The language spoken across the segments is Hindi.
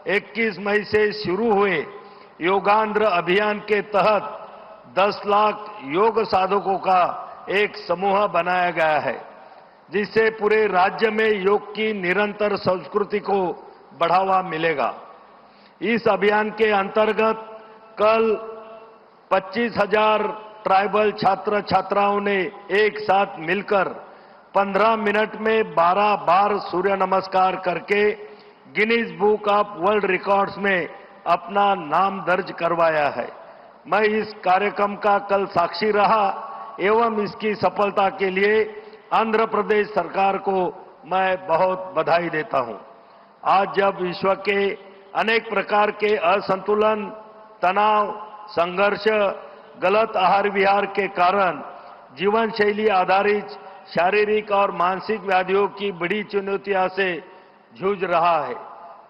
21 मई से शुरू हुए योगांध्र अभियान के तहत 10 लाख योग साधकों का एक समूह बनाया गया है, जिससे पूरे राज्य में योग की निरंतर संस्कृति को बढ़ावा मिलेगा। इस अभियान के अंतर्गत कल 25,000 ट्राइबल छात्र छात्राओं ने एक साथ मिलकर 15 मिनट में 12 बार सूर्य नमस्कार करके Guinness book of world records में अपना नाम दर्ज करवाया है। मैं इस कार्यक्रम का कल साक्षी रहा एवं इसकी सफलता के लिए आंध्र प्रदेश सरकार को मैं बहुत बधाई देता हूं। आज जब विश्व के अनेक प्रकार के असंतुलन, तनाव, संघर्ष, गलत आहार विहार के कारण जीवन शैली आधारित शारीरिक और मानसिक व्याधियों की बड़ी चुनौतियों से जूझ रहा है,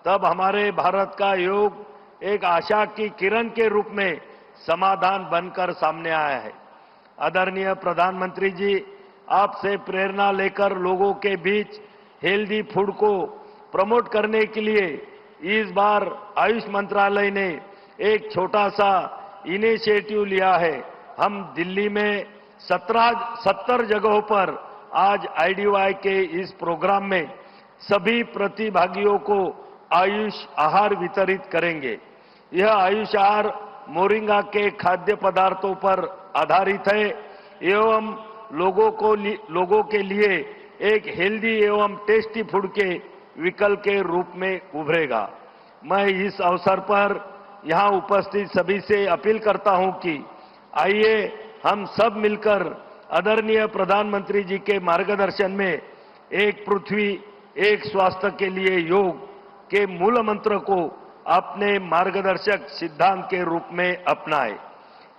तब हमारे भारत का योग एक आशा की किरण के रूप में समाधान बनकर सामने आया है। आदरणीय प्रधानमंत्री जी, आपसे प्रेरणा लेकर लोगों के बीच हेल्दी फूड को प्रमोट करने के लिए इस बार आयुष मंत्रालय ने एक छोटा सा इनिशिएटिव लिया है। हम दिल्ली में 70 जगहों पर आज आईडीवाई के इस प्रोग्राम में सभी प्रतिभागियों को आयुष आहार वितरित करेंगे। यह आयुष आहार मोरिंगा के खाद्य पदार्थों पर आधारित है एवं लोगों के लिए एक हेल्दी एवं टेस्टी फूड के विकल्प के रूप में उभरेगा। मैं इस अवसर पर यहां उपस्थित सभी से अपील करता हूं कि आइए हम सब मिलकर आदरणीय प्रधानमंत्री जी के मार्गदर्शन में एक पृथ्वी एक स्वास्थ्य के लिए योग के मूल मंत्र को अपने मार्गदर्शक सिद्धांत के रूप में अपनाएं।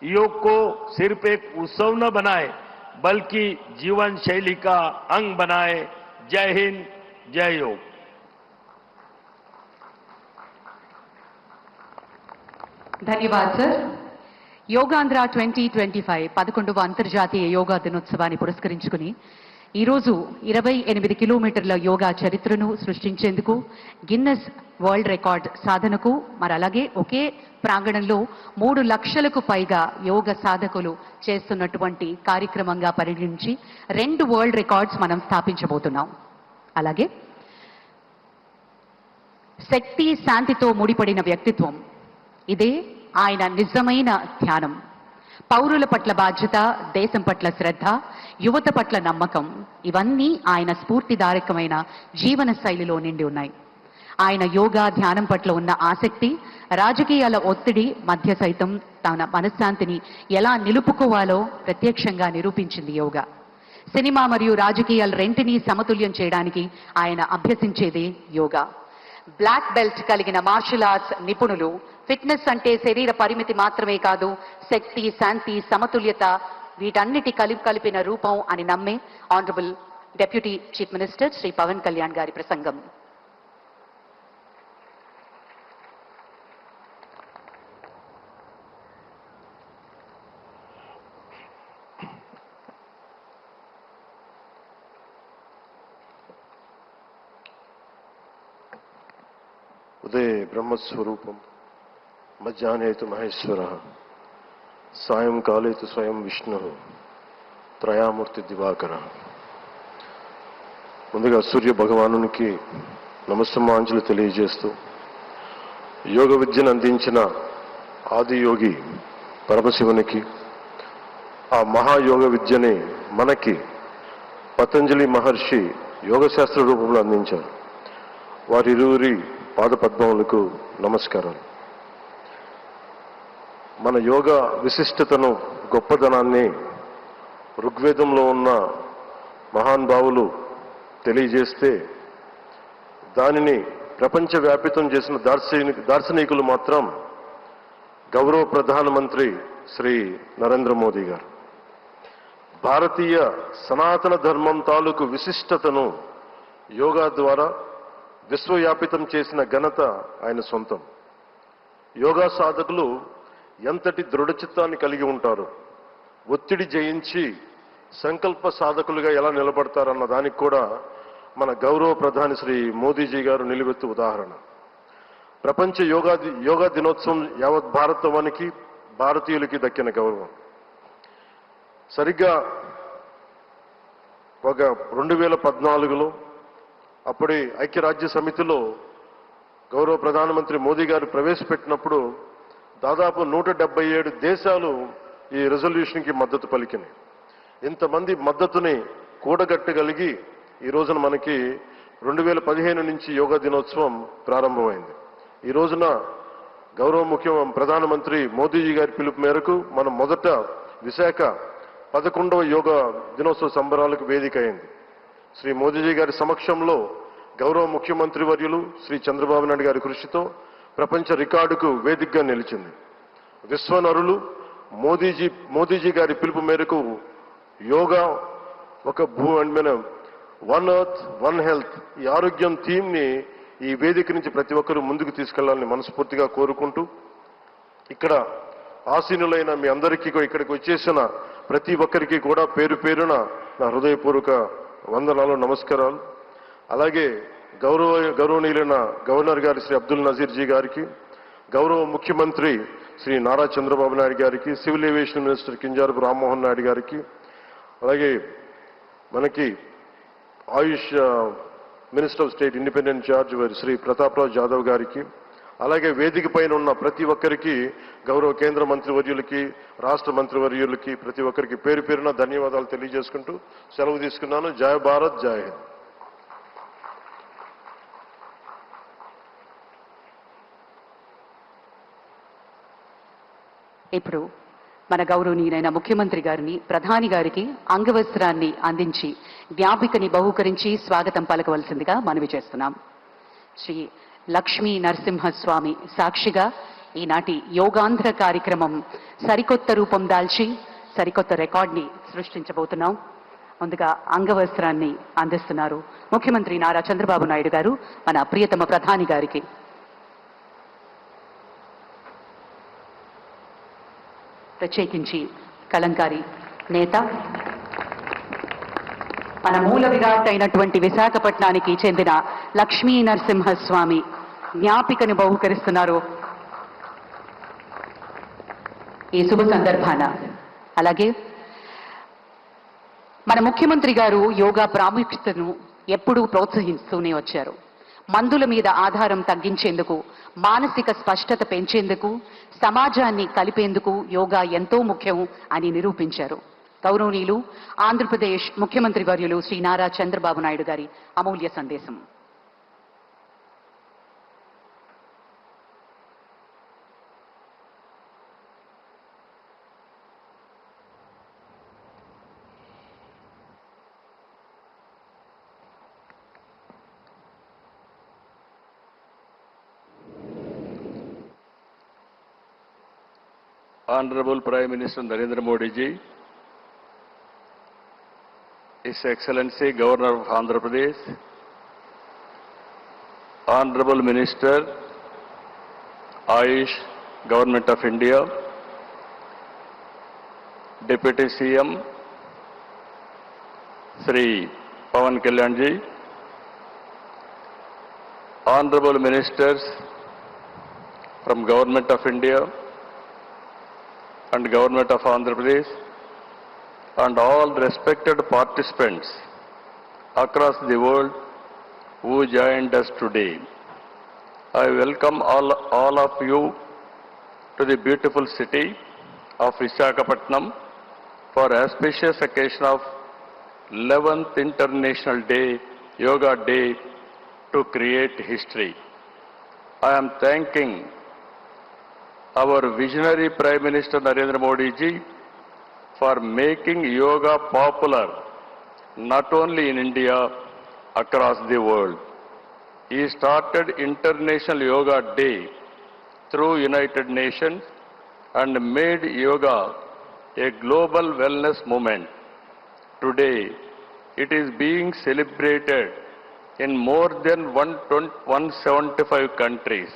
योग को सिर्फ एक उत्सव न बनाएं, बल्कि जीवन शैली का अंग बनाएं। जय हिंद, जय योग। ధన్యవాదాలు సార్. యోగాంధ్ర 2025 11వ అంతర్జాతీయ యోగా దినోత్సవాన్ని పురస్కరించుకుని ఈరోజు 28 కిలోమీటర్ల యోగా చరిత్రను సృష్టించేందుకు గిన్నెస్ వరల్డ్ రికార్డ్ సాధనకు మరి అలాగే ఒకే ప్రాంగణంలో 3 లక్షలకు పైగా యోగ సాధకులు చేస్తున్నటువంటి కార్యక్రమంగా పరిగణించి 2 వరల్డ్ రికార్డ్స్ మనం స్థాపించబోతున్నాం. అలాగే శక్తి శాంతితో ముడిపడిన వ్యక్తిత్వం, ఇదే ఆయన నిజమైన ధ్యానం. పౌరుల పట్ల బాధ్యత, దేశం పట్ల శ్రద్ధ, యువత పట్ల నమ్మకం, ఇవన్నీ ఆయన స్ఫూర్తిదాయకమైన జీవన శైలిలో నిండి ఉన్నాయి. ఆయన యోగా ధ్యానం పట్ల ఉన్న ఆసక్తి రాజకీయాల ఒత్తిడి మధ్య సైతం తన మనశ్శాంతిని ఎలా నిలుపుకోవాలో ప్రత్యక్షంగా నిరూపించింది యోగా. సినిమా మరియు రాజకీయాల రెంటిని సమతుల్యం చేయడానికి ఆయన అభ్యసించేదే యోగా. బ్లాక్ బెల్ట్ కలిగిన మార్షల్ ఆర్ట్స్ నిపుణులు ఫిట్నెస్ అంటే శరీర పరిమితి మాత్రమే కాదు, శక్తి, శాంతి, సమతుల్యత వీటన్నిటి కలిపిన రూపం అని నమ్మే honourable deputy chief minister Shri Pawan Kalyan గారి ప్రసంగం. ఉదయ బ్రహ్మస్వరూపం, మధ్యాహ్నే తు మహేశ్వరః, సాయంకాలే తు స్వయం విష్ణుః, త్రయామూర్తి దివాకరః. ముందుగా సూర్య భగవానునికి నమస్సమాంజలి తెలియజేస్తూ, యోగ విద్యను అందించిన ఆదియోగి పరమశివునికి, ఆ మహాయోగ విద్యని మనకి పతంజలి మహర్షి యోగశాస్త్ర రూపంలో అందించారు. వారిరువురి పాదపద్మములకు నమస్కారాలు. మన యోగ విశిష్టతను, గొప్పదనాన్ని ఋగ్వేదంలో ఉన్న మహానుభావులు తెలియజేస్తే, దానిని ప్రపంచవ్యాపితం చేసిన దార్శనికులు మాత్రం గౌరవ ప్రధానమంత్రి శ్రీ నరేంద్ర మోదీ గారు. భారతీయ సనాతన ధర్మం తాలూకు విశిష్టతను యోగా ద్వారా విశ్వవ్యాపితం చేసిన ఘనత ఆయన సొంతం. యోగా సాధకులు ఎంతటి దృఢచిత్తాన్ని కలిగి ఉంటారు, ఒత్తిడి జయించి సంకల్ప సాధకులుగా ఎలా నిలబడతారన్న దానికి కూడా మన గౌరవ ప్రధాని శ్రీ మోదీజీ గారు నిలువెత్తు ఉదాహరణ. ప్రపంచ యోగా దినోత్సవం యావత్ భారతవానికి భారతీయులకి దక్కిన గౌరవం. సరిగ్గా ఒక 2014లో అప్పటి ఐక్యరాజ్య సమితిలో గౌరవ ప్రధానమంత్రి మోదీ గారు ప్రవేశపెట్టినప్పుడు దాదాపు 177 దేశాలు ఈ రెజల్యూషన్కి మద్దతు పలికినాయి. ఇంతమంది మద్దతుని కూడగట్టగలిగి ఈ రోజున మనకి 2015 నుంచి యోగా దినోత్సవం ప్రారంభమైంది. ఈ రోజున గౌరవ ప్రధానమంత్రి మోదీజీ గారి పిలుపు మేరకు మనం మొదట విశాఖ 11వ యోగా దినోత్సవ సంబరాలకు వేదిక అయింది. శ్రీ మోదీజీ గారి సమక్షంలో గౌరవ ముఖ్యమంత్రి వర్యులు శ్రీ చంద్రబాబు నాయుడు గారి కృషితో ప్రపంచ రికార్డుకు వేదికగా నిలిచింది. విశ్వనరులు మోదీజీ గారి పిలుపు మేరకు యోగా ఒక వన్ ఎర్త్ వన్ హెల్త్ ఈ ఆరోగ్యం థీమ్ని ఈ వేదిక నుంచి ప్రతి ఒక్కరూ ముందుకు తీసుకెళ్లాలని మనస్ఫూర్తిగా కోరుకుంటూ, ఇక్కడ ఆసీనులైన మీ అందరికీ ఇక్కడికి వచ్చేసిన ప్రతి ఒక్కరికి కూడా పేరు పేరున నా హృదయపూర్వక వందనాలు, నమస్కారాలు. అలాగే గౌరవనీయులైన గవర్నర్ గారి శ్రీ అబ్దుల్ నజీర్ జీ గారికి, గౌరవ ముఖ్యమంత్రి శ్రీ నారా చంద్రబాబు నాయుడు గారికి, civil aviation minister Kinjarapu Rammohan Naidu గారికి, అలాగే మనకి Ayush minister of state independent charge Shri Prataprao Jadhav గారికి, అలాగే వేదిక పైన ఉన్న ప్రతి ఒక్కరికి, గౌరవ కేంద్ర మంత్రివర్యులకి, రాష్ట్ర మంత్రివర్యులకి, ప్రతి ఒక్కరికి పేరు పేరున ధన్యవాదాలు తెలియజేసుకుంటూ సెలవు తీసుకున్నాను. జై భారత్, జై హింద్. ఇప్పుడు మన గౌరవనీయులైన ముఖ్యమంత్రి గారిని, ప్రధాని గారికి అంగవస్త్రాన్ని అందించి జ్ఞాపికని బహూకరించి స్వాగతం పలకవలసిందిగా మనవి చేస్తున్నాం. శ్రీ లక్ష్మీ నరసింహస్వామి సాక్షిగా ఈనాటి యోగాంధ్ర కార్యక్రమం సరికొత్త రూపం దాల్చి సరికొత్త రికార్డ్ని సృష్టించబోతున్నాం. ముందుగా అంగవస్త్రాన్ని అందిస్తున్నారు ముఖ్యమంత్రి నారా చంద్రబాబు నాయుడు గారు మన ప్రియతమ ప్రధాని గారికి. ప్రత్యేకించి కలంకారి నేత, మన మూల విరాట్ అయినటువంటి విశాఖపట్నానికి చెందిన లక్ష్మీ నరసింహస్వామి జ్ఞాపికను బహుకరిస్తున్నారు ఈ శుభ సందర్భాన. అలాగే మన ముఖ్యమంత్రి గారు యోగా ప్రాముఖ్యతను ఎప్పుడూ ప్రోత్సహిస్తూనే వచ్చారు. మందుల మీద ఆధారం తగ్గించేందుకు, మానసిక స్పష్టత పెంచేందుకు, సమాజాన్ని కలిపేందుకు యోగా ఎంతో ముఖ్యం అని నిరూపించారు. గౌరవనీయులు ఆంధ్రప్రదేశ్ ముఖ్యమంత్రి వర్యులు శ్రీ నారా చంద్రబాబు నాయుడు గారి అమూల్య సందేశం. Honorable Prime Minister Narendra Modi ji, His Excellency Governor of Andhra Pradesh, Honorable Minister, Ayush, Government of India, Deputy CM, Sri Pawan Kalyan ji, Honorable Ministers from Government of India and Government of Andhra Pradesh, and all respected participants across the world who joined us today. I welcome all of you to the beautiful city of Visakhapatnam for auspicious occasion of 11th International Yoga Day to create history. I am thanking our visionary Prime Minister Narendra Modi ji for making yoga popular not only in India, across the world. He started International Yoga Day through United Nations and made yoga a global wellness movement. Today, it is being celebrated in more than 175 countries,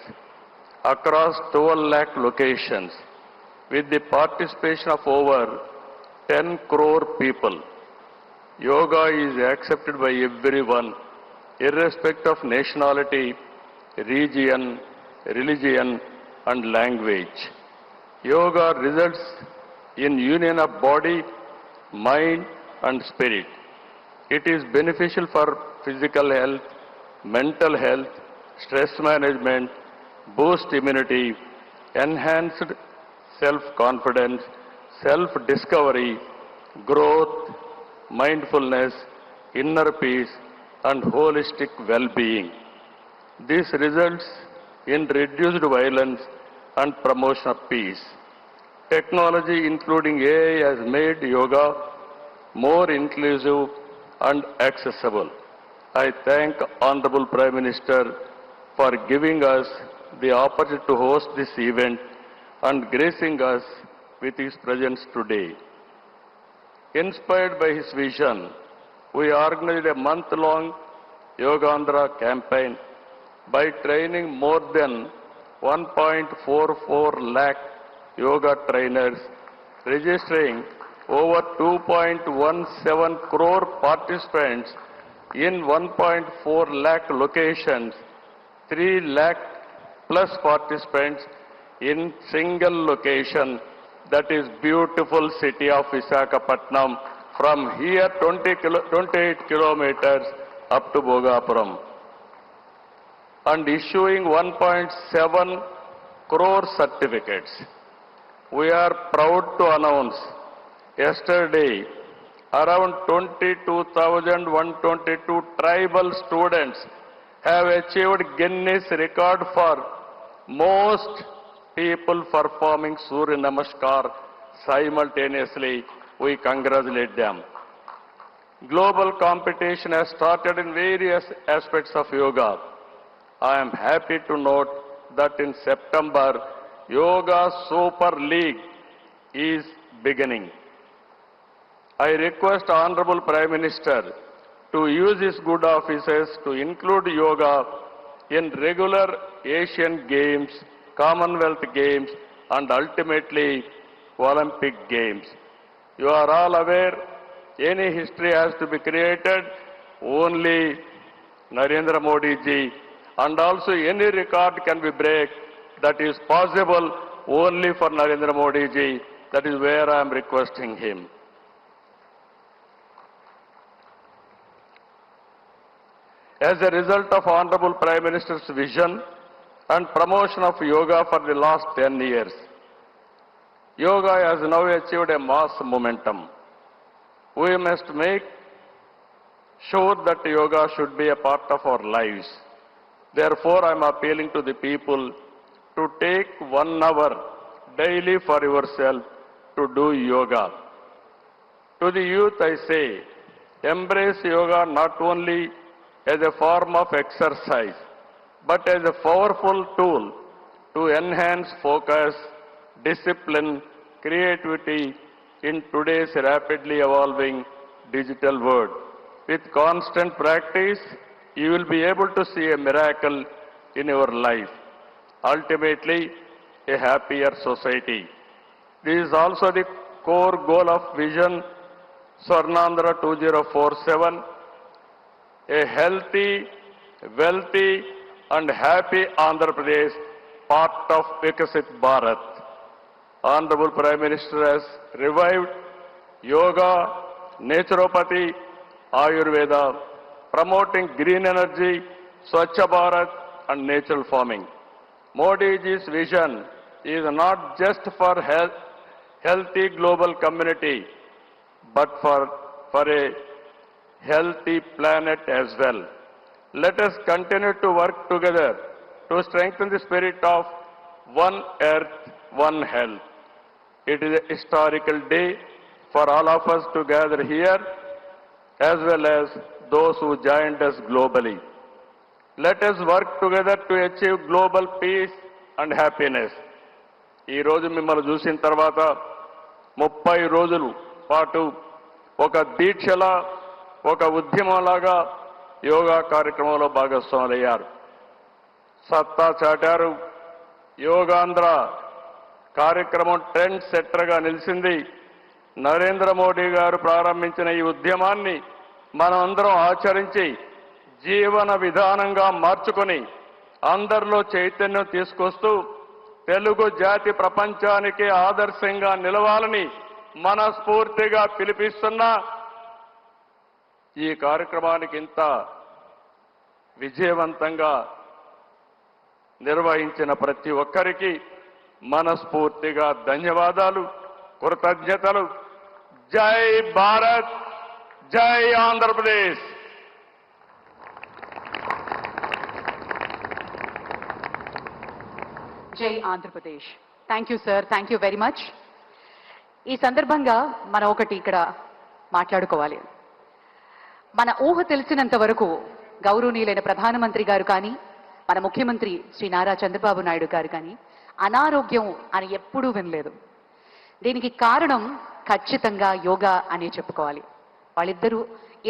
across 12 lakh locations, with the participation of over 10 crore people. Yoga is accepted by everyone, irrespective of nationality, region, religion, and language. Yoga results in union of body, mind, and spirit. It is beneficial for physical health, mental health, stress management, boost immunity, enhanced self-confidence, self-discovery, growth, mindfulness, inner peace, and holistic well-being. This results in reduced violence and promotion of peace. Technology, including AI, has made yoga more inclusive and accessible. I thank Honorable Prime Minister for giving us the opportunity to host this event and gracing us with his presence today. Inspired by his vision, we organized a month-long Yogandhra campaign by training more than 1.44 lakh yoga trainers, registering over 2.17 crore participants in 1.4 lakh locations, 3 lakh plus participants in single location, that is beautiful city of Visakhapatnam, from here 28 kilometers up to Bhogapuram, and issuing 1.7 crore certificates. We are proud to announce yesterday around 22,122 tribal students have achieved Guinness record for most people performing Surya Namaskar simultaneously. We congratulate them. Global competition has started in various aspects of yoga. I am happy to note that in September, Yoga Super League is beginning. I request Honorable Prime Minister to use his good offices to include yoga in regular Asian Games, Commonwealth Games, and ultimately Olympic Games. You are all aware, any history has to be created, only Narendra Modi ji, and also any record can be break, that is possible only for Narendra Modi ji. That is where I am requesting him. As a result of Honorable Prime Minister's vision and promotion of yoga for the last 10 years, yoga has now achieved a mass momentum. We must make sure that yoga should be a part of our lives. Therefore, I am appealing to the people to take 1 hour daily for yourself to do yoga. To the youth, I say, embrace yoga not only as a form of exercise, but as a powerful tool to enhance focus, discipline, creativity in today's rapidly evolving digital world. With constant practice, you will be able to see a miracle in your life. Ultimately, a happier society. This is also the core goal of Vision Swarnandhra 2047, a healthy, wealthy, and happy Andhra Pradesh, part of Vikasit Bharat. Honorable Prime Minister has revived yoga, naturopathy, Ayurveda, promoting green energy, Swachh Bharat, and natural farming. Modi ji's vision is not just for healthy global community, but for a healthy planet as well. Let us continue to work together to strengthen the spirit of one earth, one health. It is a historical day for all of us to gather here, as well as those who joined us globally. Let us work together to achieve global peace and happiness. ఈ రోజు మిమ్మల్ని చూసిన తర్వాత 30 రోజుల పాటు ఒక దీక్షలా, ఒక ఉద్యమంలాగా యోగా కార్యక్రమంలో భాగస్వాములయ్యారు. సత్తా చాటారు. యోగాంధ్ర కార్యక్రమం ట్రెండ్ సెట్టర్గా నిలిచింది. నరేంద్ర మోడీ గారు ప్రారంభించిన ఈ ఉద్యమాన్ని మనం అందరం ఆచరించి జీవన విధానంగా మార్చుకొని అందరిలో చైతన్యం తీసుకొస్తూ తెలుగు జాతి ప్రపంచానికి ఆదర్శంగా నిలవాలని మనస్ఫూర్తిగా పిలిపిస్తున్నా ఈ కార్యక్రమానికి ఇంత విజయవంతంగా నిర్వహించిన ప్రతి ఒక్కరికి మనస్ఫూర్తిగా ధన్యవాదాలు, కృతజ్ఞతలు. జై భారత్, జై ఆంధ్రప్రదేశ్. జై Andhra Pradesh. Thank you sir, thank you very much. ఈ సందర్భంగా మనం ఒకటి ఇక్కడ మాట్లాడుకోవాలి. మన ఊహ తెలిసినంత వరకు గౌరవనీయులైన ప్రధానమంత్రి గారు కానీ, మన ముఖ్యమంత్రి శ్రీ నారా చంద్రబాబు నాయుడు గారు కానీ అనారోగ్యం అని ఎప్పుడూ వినలేదు. దీనికి కారణం ఖచ్చితంగా యోగా అనే చెప్పుకోవాలి. వాళ్ళిద్దరూ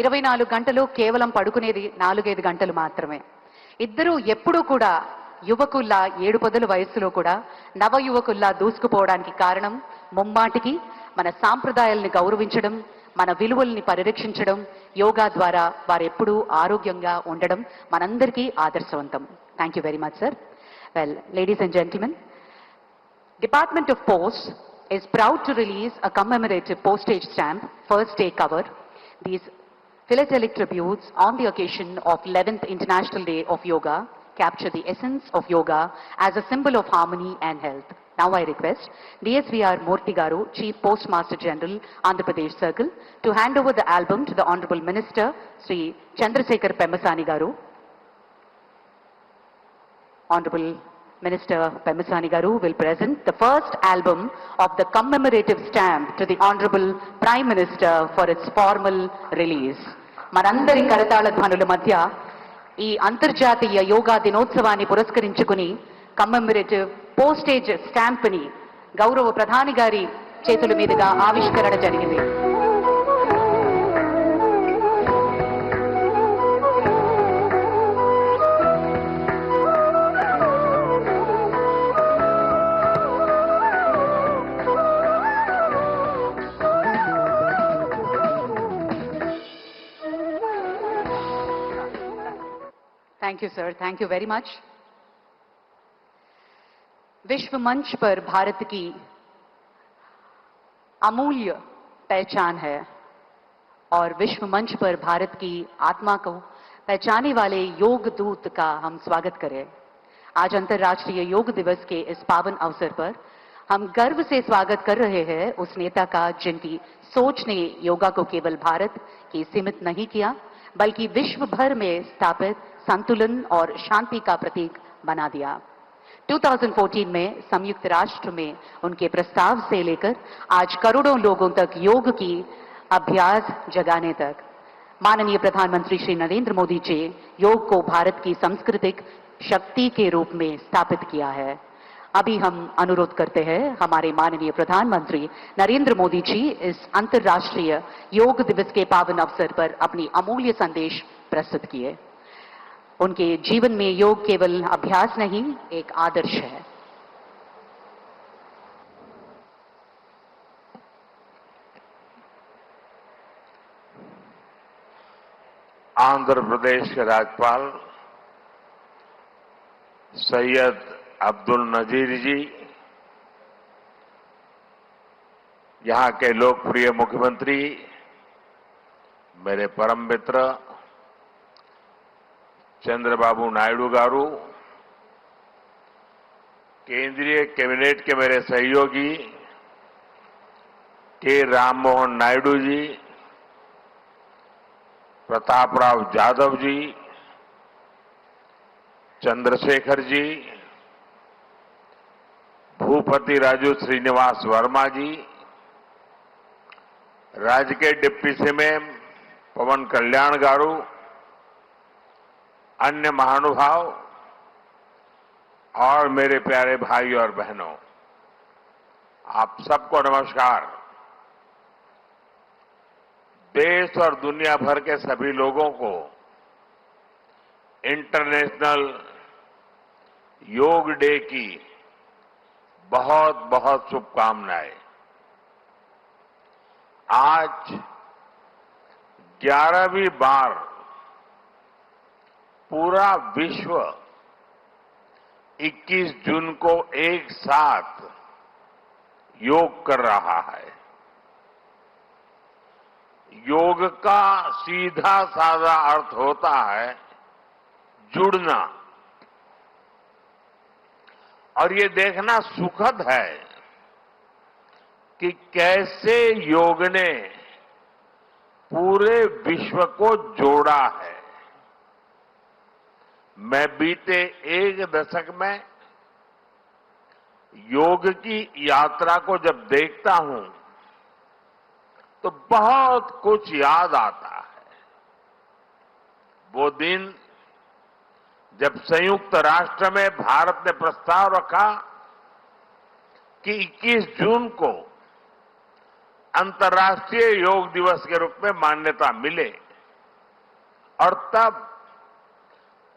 24 గంటలు కేవలం పడుకునేది 4-5 గంటలు మాత్రమే. ఇద్దరూ ఎప్పుడూ కూడా యువకుల్లా 7 పదుల వయస్సులో కూడా నవ యువకుల్లా దూసుకుపోవడానికి కారణం ముమ్మాటికి మన సాంప్రదాయాల్ని గౌరవించడం, మన విలువల్ని పరిరక్షించడం, యోగా ద్వారా వారెప్పుడూ ఆరోగ్యంగా ఉండడం మనందరికీ ఆదర్శవంతం. Thank you very much sir. Well, ladies and gentlemen, Department of Posts is proud to release a commemorative postage stamp, first day cover. These philatelic tributes on the occasion of 11th International Day of Yoga capture the essence of yoga as a symbol of harmony and health. Now I request DSVR Murthy Garu, Chief Postmaster General, Andhra Pradesh Circle, to hand over the album to the Honorable Minister, Sri Chandrasekhar Pemmasani Garu. Honorable Minister Pemmasani Garu will present the first album of the commemorative stamp to the Honorable Prime Minister for its formal release. మనందరి కరతాళ ధ్వనుల మధ్య ఈ అంతర్జాతీయ యోగా దినోత్సవాన్ని పురస్కరించుకుని కమ్మెమరేటివ్ పోస్టేజ్ స్టాంప్ ని గౌరవ ప్రధాని గారి చేతుల మీదుగా ఆవిష్కరణ జరిగింది. Thank you sir, thank you very much. विश्व मंच पर भारत की अमूल्य पहचान है और विश्व मंच पर भारत की आत्मा को पहचाने वाले योग दूत का हम स्वागत करें. आज अंतर्राष्ट्रीय योग दिवस के इस पावन अवसर पर हम गर्व से स्वागत कर रहे हैं उस नेता का जिनकी सोच ने योगा को केवल भारत ही सीमित नहीं किया बल्कि विश्व भर में स्थापित संतुलन और शांति का प्रतीक बना दिया. 2014 में संयुक्त राष्ट्र में उनके प्रस्ताव से लेकर आज करोड़ों लोगों तक योग की अभ्यास जगाने तक माननीय प्रधानमंत्री श्री नरेंद्र मोदी जी योग को भारत की सांस्कृतिक शक्ति के रूप में स्थापित किया है. अभी हम अनुरोध करते हैं हमारे माननीय प्रधानमंत्री नरेंद्र मोदी जी इस अंतर्राष्ट्रीय योग दिवस के पावन अवसर पर अपनी अमूल्य संदेश प्रस्तुत किए. उनके जीवन में योग केवल अभ्यास नहीं, एक आदर्श है. आंध्र प्रदेश के राज्यपाल सैयद अब्दुल नजीर जी, यहां के लोकप्रिय मुख्यमंत्री मेरे परम मित्र चंद्रबाबू नायडू गारू, केंद्रीय कैबिनेट के मेरे सहयोगी के राममोहन नायडू जी, प्रतापराव जाधव जी, चंद्रशेखर जी, भूपति राजू श्रीनिवास वर्मा जी, राज्य के डिप्टी सीएम पवन कल्याण गारू, अन्य महानुभाव और मेरे प्यारे भाई और बहनों, आप सबको नमस्कार. देश और दुनिया भर के सभी लोगों को इंटरनेशनल योग डे की बहुत बहुत शुभकामनाएं. आज 11वीं बार पूरा विश्व 21 जून को एक साथ योग कर रहा है। योग का सीधा साधा अर्थ होता है जुड़ना, और ये देखना सुखद है कि कैसे योग ने पूरे विश्व को जोड़ा है। मैं बीते एक दशक में योग की यात्रा को जब देखता हूं तो बहुत कुछ याद आता है। वो दिन जब संयुक्त राष्ट्र में भारत ने प्रस्ताव रखा कि 21 जून को अंतर्राष्ट्रीय योग दिवस के रूप में मान्यता मिले, और तब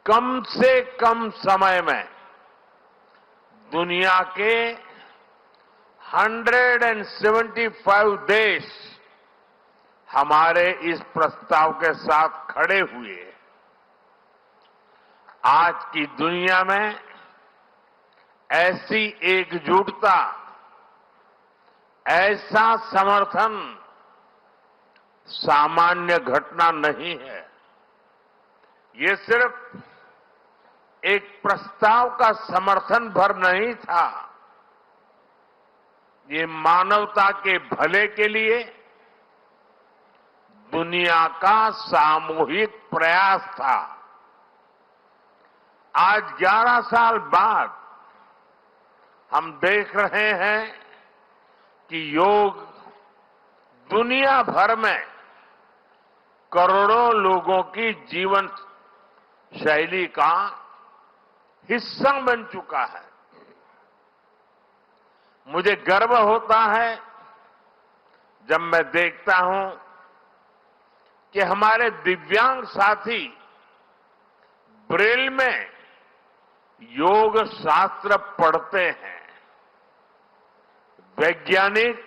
कम से कम समय में दुनिया के 175 देश हमारे इस प्रस्ताव के साथ खड़े हुए। आज की दुनिया में ऐसी एकजुटता, ऐसा समर्थन सामान्य घटना नहीं है। ये सिर्फ एक प्रस्ताव का समर्थन भर नहीं था, ये मानवता के भले के लिए दुनिया का सामूहिक प्रयास था। आज 11 साल बाद हम देख रहे हैं कि योग दुनिया भर में करोड़ों लोगों की जीवन शैली का हिस्सा बन चुका है। मुझे गर्व होता है जब मैं देखता हूं कि हमारे दिव्यांग साथी ब्रेल में योग शास्त्र पढ़ते हैं, वैज्ञानिक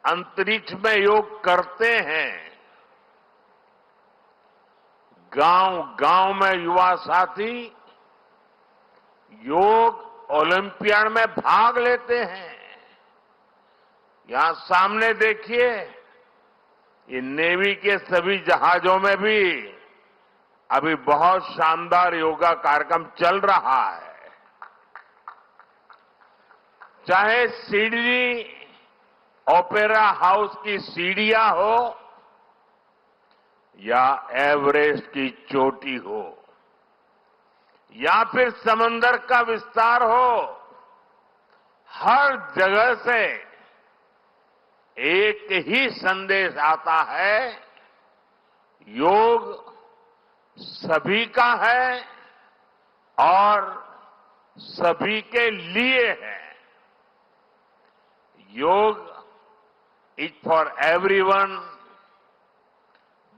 अंतरिक्ष में योग करते हैं, गांव-गांव में युवा साथी योग ओलंपियाड में भाग लेते हैं। यहां सामने देखिए, ये नेवी के सभी जहाजों में भी अभी बहुत शानदार योगा कार्यक्रम चल रहा है। चाहे सिडनी ओपेरा हाउस की सीढ़ियां हो या एवरेस्ट की चोटी हो या फिर समंदर का विस्तार हो, हर जगह से एक ही संदेश आता है, योग सभी का है और सभी के लिए है। Yoga is for everyone,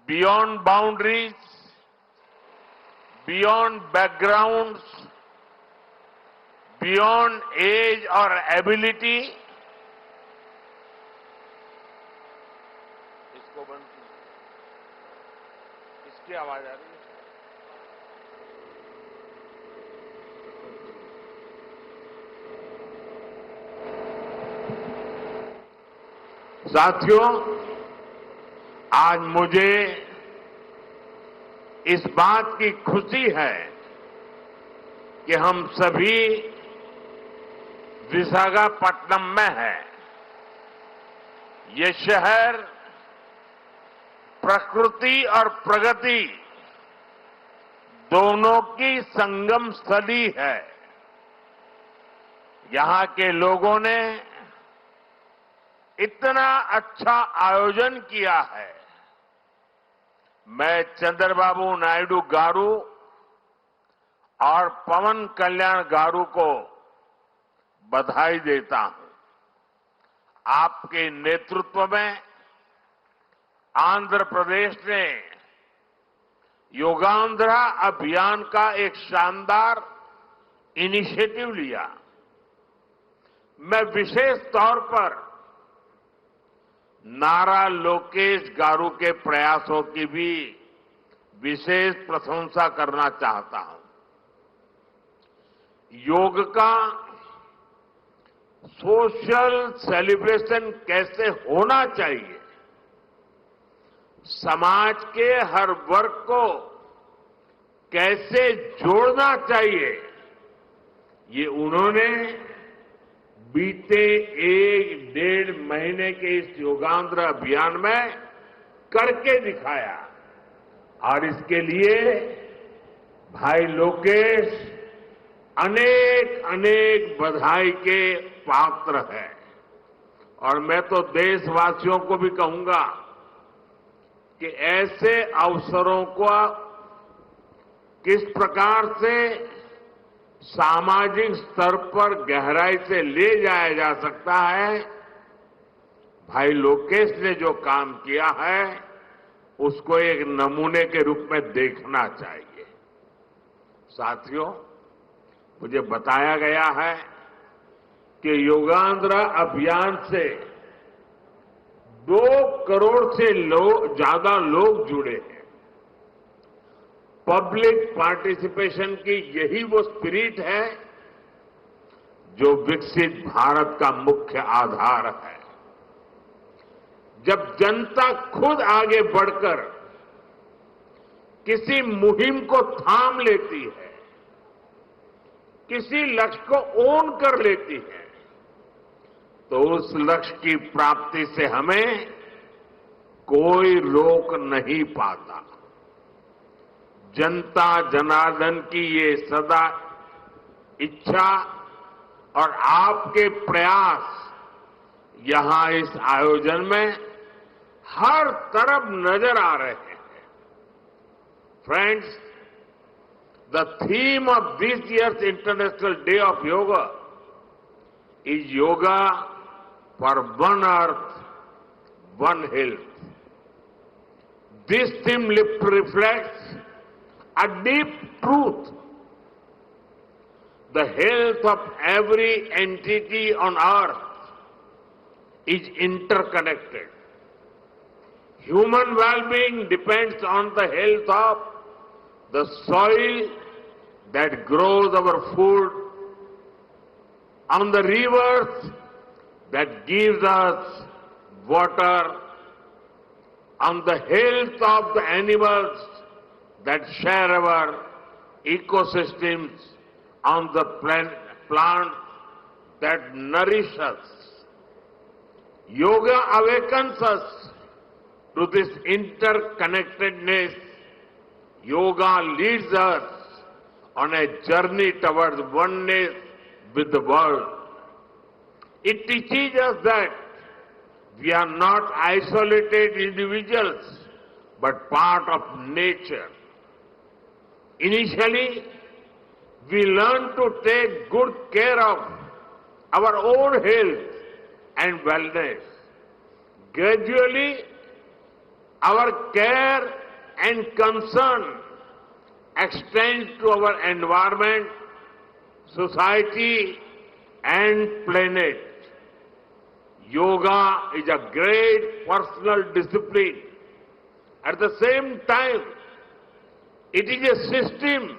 beyond boundaries, beyond backgrounds, beyond age और एबिलिटी। इसको बंद कीजिए, इसकी आवाज आ रही है। साथियों, आज मुझे इस बात की खुशी है कि हम सभी विशाखापट्टनम में हैं। ये शहर प्रकृति और प्रगति दोनों की संगम स्थली है। यहां के लोगों ने इतना अच्छा आयोजन किया है। मैं चंद्रबाबू नायडू गारू और पवन कल्याण गारू को बधाई देता हूं। आपके नेतृत्व में आंध्र प्रदेश ने योगांध्रा अभियान का एक शानदार इनिशिएटिव लिया। मैं विशेष तौर पर नारा लोकेश गारू के प्रयासों की भी विशेष प्रशंसा करना चाहता हूं। योग का सोशल सेलिब्रेशन कैसे होना चाहिए, समाज के हर वर्ग को कैसे जोड़ना चाहिए, ये उन्होंने बीते 1-1.5 महीने के इस योगांध्र अभियान में करके दिखाया। और इसके लिए भाई लोकेश अनेक अनेक बधाई के पात्र है। और मैं तो देशवासियों को भी कहूंगा कि ऐसे अवसरों को किस प्रकार से सामाजिक स्तर पर गहराई से ले जाया जा सकता है, भाई लोकेश ने जो काम किया है उसको एक नमूने के रूप में देखना चाहिए। साथियों, मुझे बताया गया है कि योगांध्र अभियान से 2 करोड़ से ज्यादा लोग जुड़े हैं। पब्लिक पार्टिसिपेशन की यही वो स्पिरिट है जो विकसित भारत का मुख्य आधार है। जब जनता खुद आगे बढ़कर किसी मुहिम को थाम लेती है, किसी लक्ष्य को ओन कर लेती है, तो उस लक्ष्य की प्राप्ति से हमें कोई रोक नहीं पाता। जनता जनार्दन की ये सदा इच्छा और आपके प्रयास यहां इस आयोजन में हर तरफ नजर आ रहे हैं। Friends, the theme of this year's International Day of Yoga is Yoga for One Earth, One Health. This theme reflects a deep truth. The health of every entity on earth is interconnected. Human well-being depends on the health of the soil that grows our food, on the rivers that gives us water, on the health of the animals that share our ecosystems, on the plants that nourish us. Yoga awakens us to this interconnectedness. Yoga leads us on a journey towards oneness with the world. It teaches us that we are not isolated individuals, but part of nature. Initially, we learn to take good care of our own health and wellness. Gradually, our care and concern extends to our environment, society, and planet. Yoga is a great personal discipline. At the same time, it is a system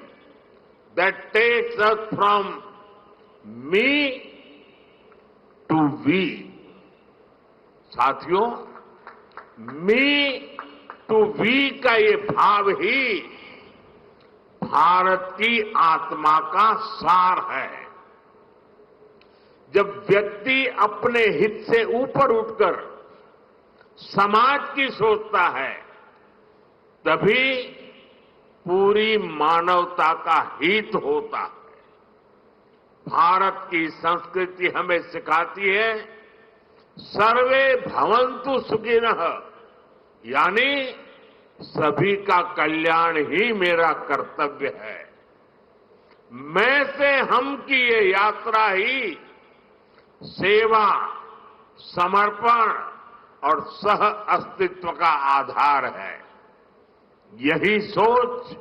that takes us from me to we. साथियों, मी टू वी का ये भाव ही भारत की आत्मा का सार है। जब व्यक्ति अपने हित से ऊपर उठकर समाज की सोचता है, तभी पूरी मानवता का हित होता है। भारत की संस्कृति हमें सिखाती है, सर्वे भवन्तु सुखिनः, यानी सभी का कल्याण ही मेरा कर्तव्य है। मैं से हम की ये यात्रा ही सेवा, समर्पण और सह अस्तित्व का आधार है। यही सोच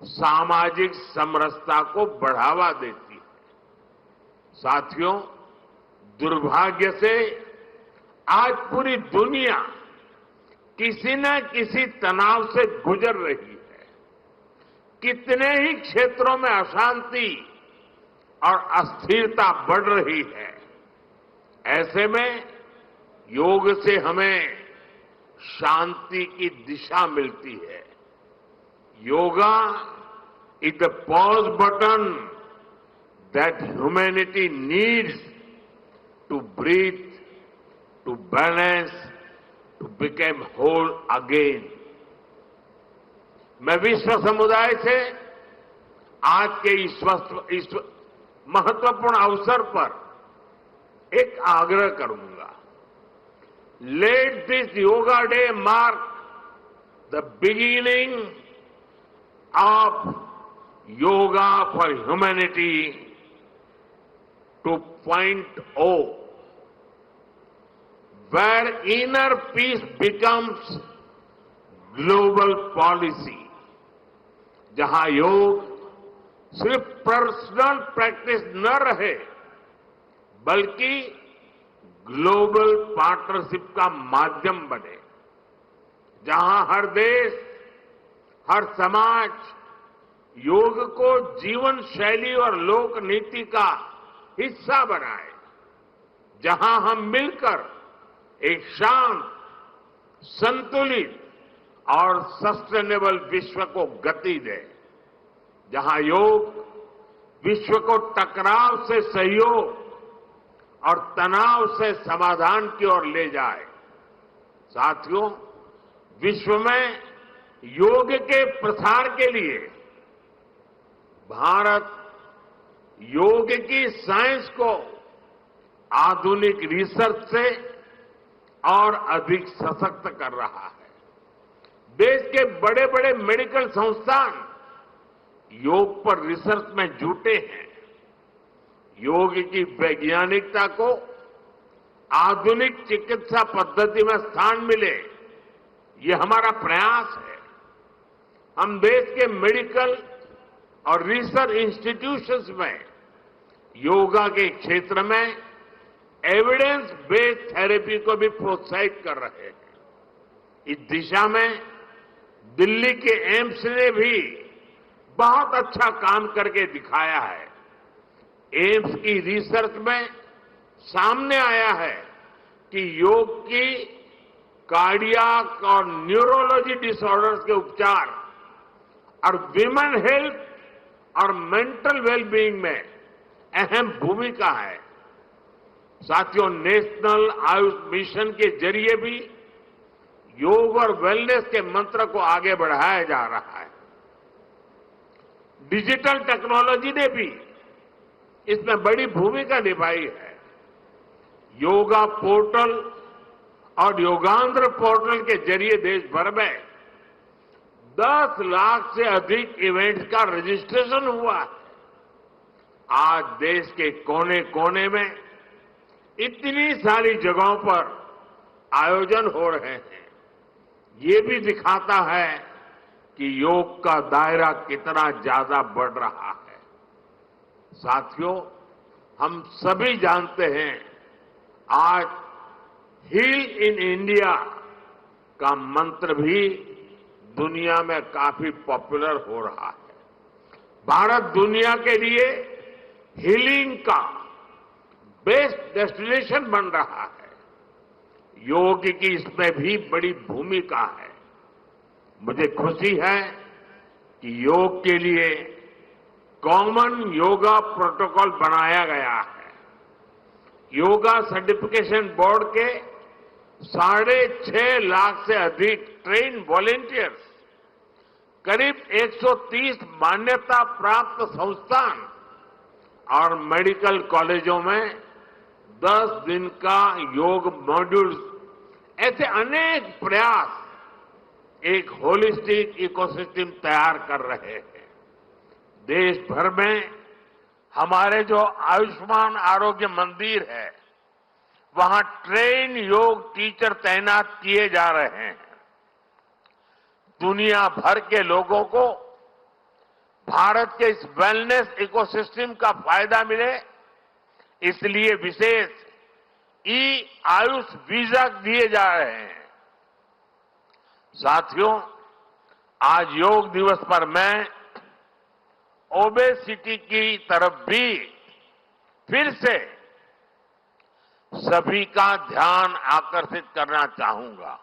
सामाजिक समरसता को बढ़ावा देती है। साथियों, दुर्भाग्य से आज पूरी दुनिया किसी न किसी तनाव से गुजर रही है। कितने ही क्षेत्रों में अशांति और अस्थिरता बढ़ रही है। ऐसे में योग से हमें शांति की दिशा मिलती है। Yoga is the pause button that humanity needs to breathe, to balance, to become whole again. मैं विश्व समुदाय से आज के इस महत्वपूर्ण अवसर पर एक आग्रह करूंगा। Let this yoga day mark the beginning of yoga for humanity 2.0, where inner peace becomes global policy, जहां योग सिर्फ पर्सनल प्रैक्टिस न रहे बल्कि ग्लोबल पार्टनरशिप का माध्यम बने, जहां हर देश, हर समाज योग को जीवन शैली और लोक नीति का हिस्सा बनाए, जहां हम मिलकर एक शांत, संतुलित और सस्टेनेबल विश्व को गति दे, जहां योग विश्व को टकराव से सहयोग और तनाव से समाधान की ओर ले जाए। साथियों, विश्व में योग के प्रसार के लिए भारत योग की साइंस को आधुनिक रिसर्च से और अधिक सशक्त कर रहा है। देश के बड़े बड़े मेडिकल संस्थान योग पर रिसर्च में जुटे हैं। योग की वैज्ञानिकता को आधुनिक चिकित्सा पद्धति में स्थान मिले, ये हमारा प्रयास है। हम देश के मेडिकल और रिसर्च इंस्टीट्यूशंस में योगा के क्षेत्र में एविडेंस बेस्ड थेरेपी को भी प्रोत्साहित कर रहे हैं। इस दिशा में दिल्ली के एम्स ने भी बहुत अच्छा काम करके दिखाया है। एम्स की रिसर्च में सामने आया है कि योग की कार्डियक और न्यूरोलॉजी डिसऑर्डर्स के उपचार और विमेन हेल्थ और मेंटल वेलबीइंग में अहम भूमिका है। साथियों, नेशनल आयुष मिशन के जरिए भी योग और वेलनेस के मंत्र को आगे बढ़ाया जा रहा है। डिजिटल टेक्नोलॉजी ने भी इसमें बड़ी भूमिका निभाई है। योगा पोर्टल और योगांध्र पोर्टल के जरिए देश भर में 10 लाख से अधिक इवेंट्स का रजिस्ट्रेशन हुआ है। आज देश के कोने कोने में इतनी सारी जगहों पर आयोजन हो रहे हैं। ये भी दिखाता है कि योग का दायरा कितना ज्यादा बढ़ रहा है। साथियों, हम सभी जानते हैं आज हील इन इंडिया का मंत्र भी दुनिया में काफी पॉपुलर हो रहा है। भारत दुनिया के लिए हीलिंग का बेस्ट डेस्टिनेशन बन रहा है। योग की इसमें भी बड़ी भूमिका है। मुझे खुशी है कि योग के लिए कॉमन योगा प्रोटोकॉल बनाया गया है। योगा सर्टिफिकेशन बोर्ड के 6.5 लाख से अधिक ट्रेन वॉलेंटियर्स, करीब 130 मान्यता प्राप्त संस्थान और मेडिकल कॉलेजों में 10 दिन का योग मॉड्यूल्स, ऐसे अनेक प्रयास एक होलिस्टिक इकोसिस्टम तैयार कर रहे हैं। देश भर में हमारे जो आयुष्मान आरोग्य मंदिर है, वहां ट्रेन योग टीचर तैनात किए जा रहे हैं। दुनिया भर के लोगों को भारत के इस वेलनेस इकोसिस्टम का फायदा मिले, इसलिए विशेष आयुष वीजा दिए जा रहे हैं। साथियों, आज योग दिवस पर मैं ओबेसिटी की तरफ भी फिर से सभी का ध्यान आकर्षित करना चाहूंगा।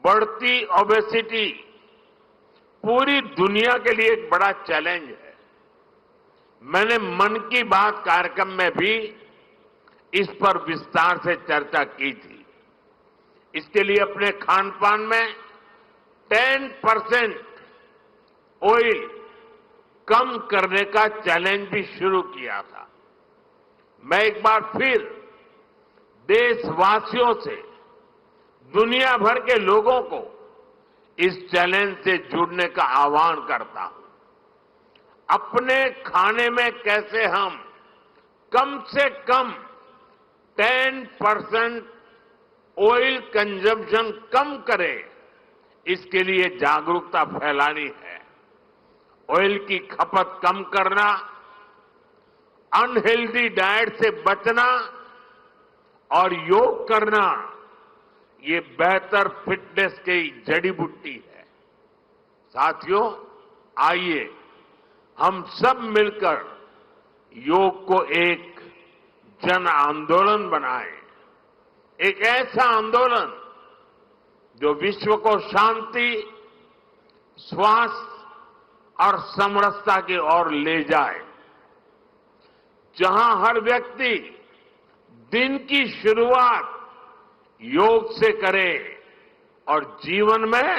बढ़ती ओबेसिटी पूरी दुनिया के लिए एक बड़ा चैलेंज है। मैंने मन की बात कार्यक्रम में भी इस पर विस्तार से चर्चा की थी। इसके लिए अपने खान पान में 10% ऑयल कम करने का चैलेंज भी शुरू किया था। मैं एक बार फिर देशवासियों से, दुनिया भर के लोगों को इस चैलेंज से जुड़ने का आह्वान करता हूं। अपने खाने में कैसे हम कम से कम 10% ऑयल कंजम्पशन कम करें, इसके लिए जागरूकता फैलानी है। ऑयल की खपत कम करना, अनहेल्दी डाइट से बचना और योग करना, ये बेहतर फिटनेस की जड़ी बूटी है। साथियों, आइए हम सब मिलकर योग को एक जन आंदोलन बनाएं, एक ऐसा आंदोलन जो विश्व को शांति, स्वास्थ्य और समरसता की ओर ले जाए, जहां हर व्यक्ति दिन की शुरुआत योग से करे और जीवन में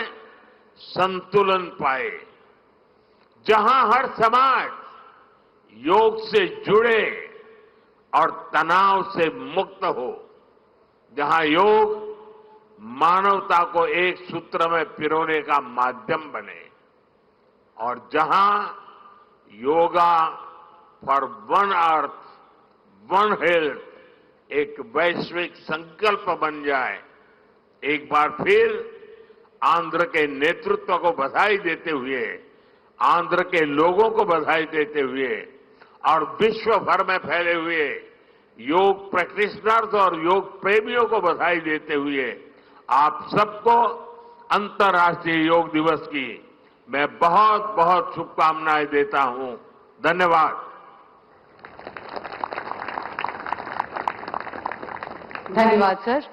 संतुलन पाए, जहां हर समाज योग से जुड़े और तनाव से मुक्त हो, जहां योग मानवता को एक सूत्र में पिरोने का माध्यम बने और जहां yoga for one earth one health एक वैश्विक संकल्प बन जाए। एक बार फिर आंध्र के नेतृत्व को बधाई देते हुए, आंध्र के लोगों को बधाई देते हुए और विश्व भर में फैले हुए योग प्रैक्टिशनर्स और योग प्रेमियों को बधाई देते हुए आप सबको अंतर्राष्ट्रीय योग दिवस की मैं बहुत बहुत शुभकामनाएं देता हूं। धन्यवाद। धन्यवाद सर।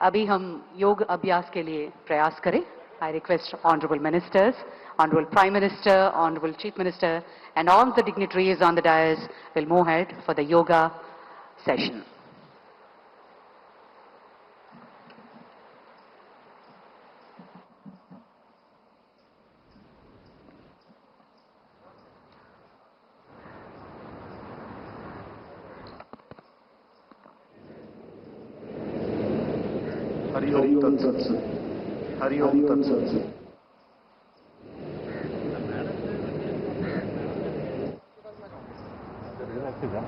अभी हम योग अभ्यास के लिए प्रयास करें। I request honourable ministers, honourable prime minister, honourable chief minister and all the dignitaries on the dais will move ahead for the yoga session. Hari Om तत्सत्। हरि ओम तत्सत्।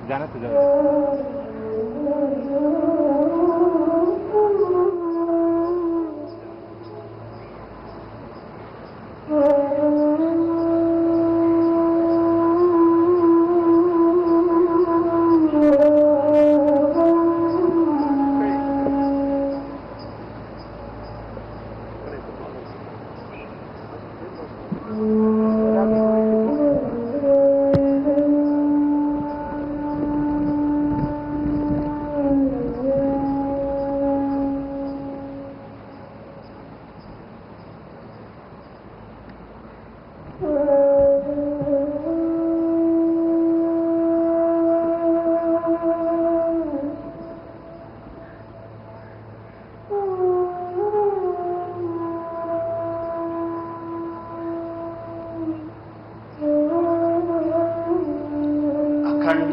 जाना तो जाना।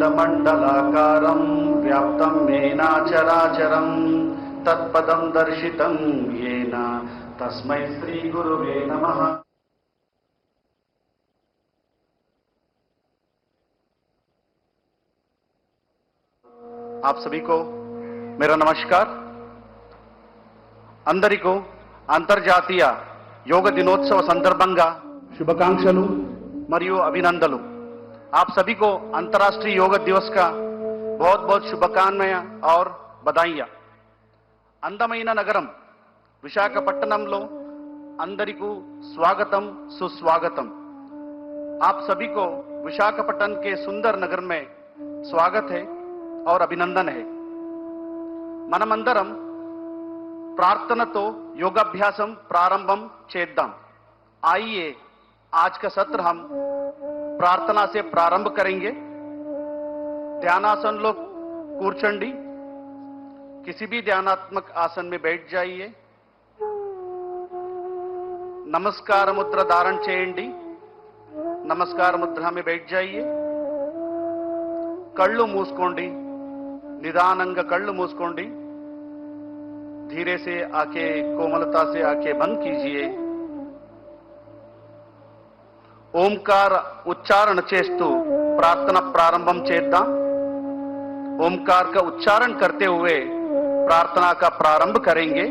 अखण्डमण्डलाकारं व्याप्तं येन चराचरं तत्पदं दर्शितं येन तस्मै श्रीगुरुवे नमः। आप सभी को मेरा नमस्कार। అందరికీ అంతర్జాతీయ యోగ దినోత్సవ సందర్భంగా శుభాకాంక్షలు మరియు అభినందనలు। आप सभी को अंतर्राष्ट्रीय योग दिवस का बहुत बहुत शुभकामनाएं और बधाइयां। అందమైన నగరం విశాఖపట్నంలో అందరికీ स्वागतम सुस्वागतम। आप सभी को विशाखापट्टनम के सुंदर नगर में स्वागत है और अभिनंदन है. మనమందరం ప్రార్థనతో योगाभ्यासम प्रारंभम చేద్దాం. आइए आज का सत्र हम प्रार्थना से प्रारंभ करेंगे. ध्यानासन लोग కూర్చోండి. किसी भी ध्यानात्मक आसन में बैठ जाइए. नमस्कार मुद्रा धारण చేయండి. नमस्कार मुद्रा में बैठ जाइए. कళ్ళు మూసుకోండి. निदानंगा कళ్ళు మూసుకోండి. धीरे से आंखें कोमलता से आंखें बंद कीजिए. ओमकार उच्चारण చేస్తూ प्रार्थना प्रारंभम చేద్దాం. ओमकार का उच्चारण करते हुए प्रार्थना का प्रारंभ करेंगे.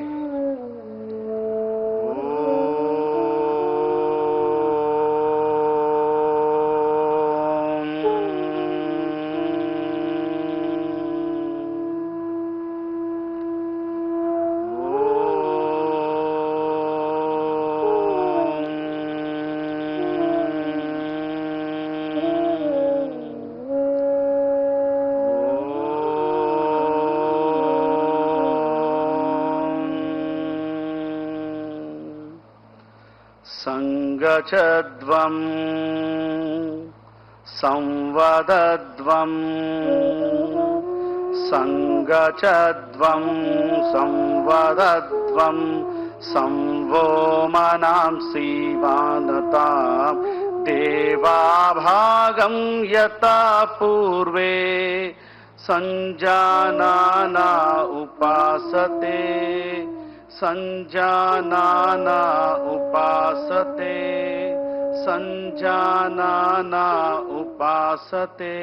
संगचद्वं संवदद्वं संगचद्वं संवदद्वं संवो मनांसि वानतां देवाभागं यथा पूर्वे संजानाना उपासते संजानाना उपासते संजानाना उपासते.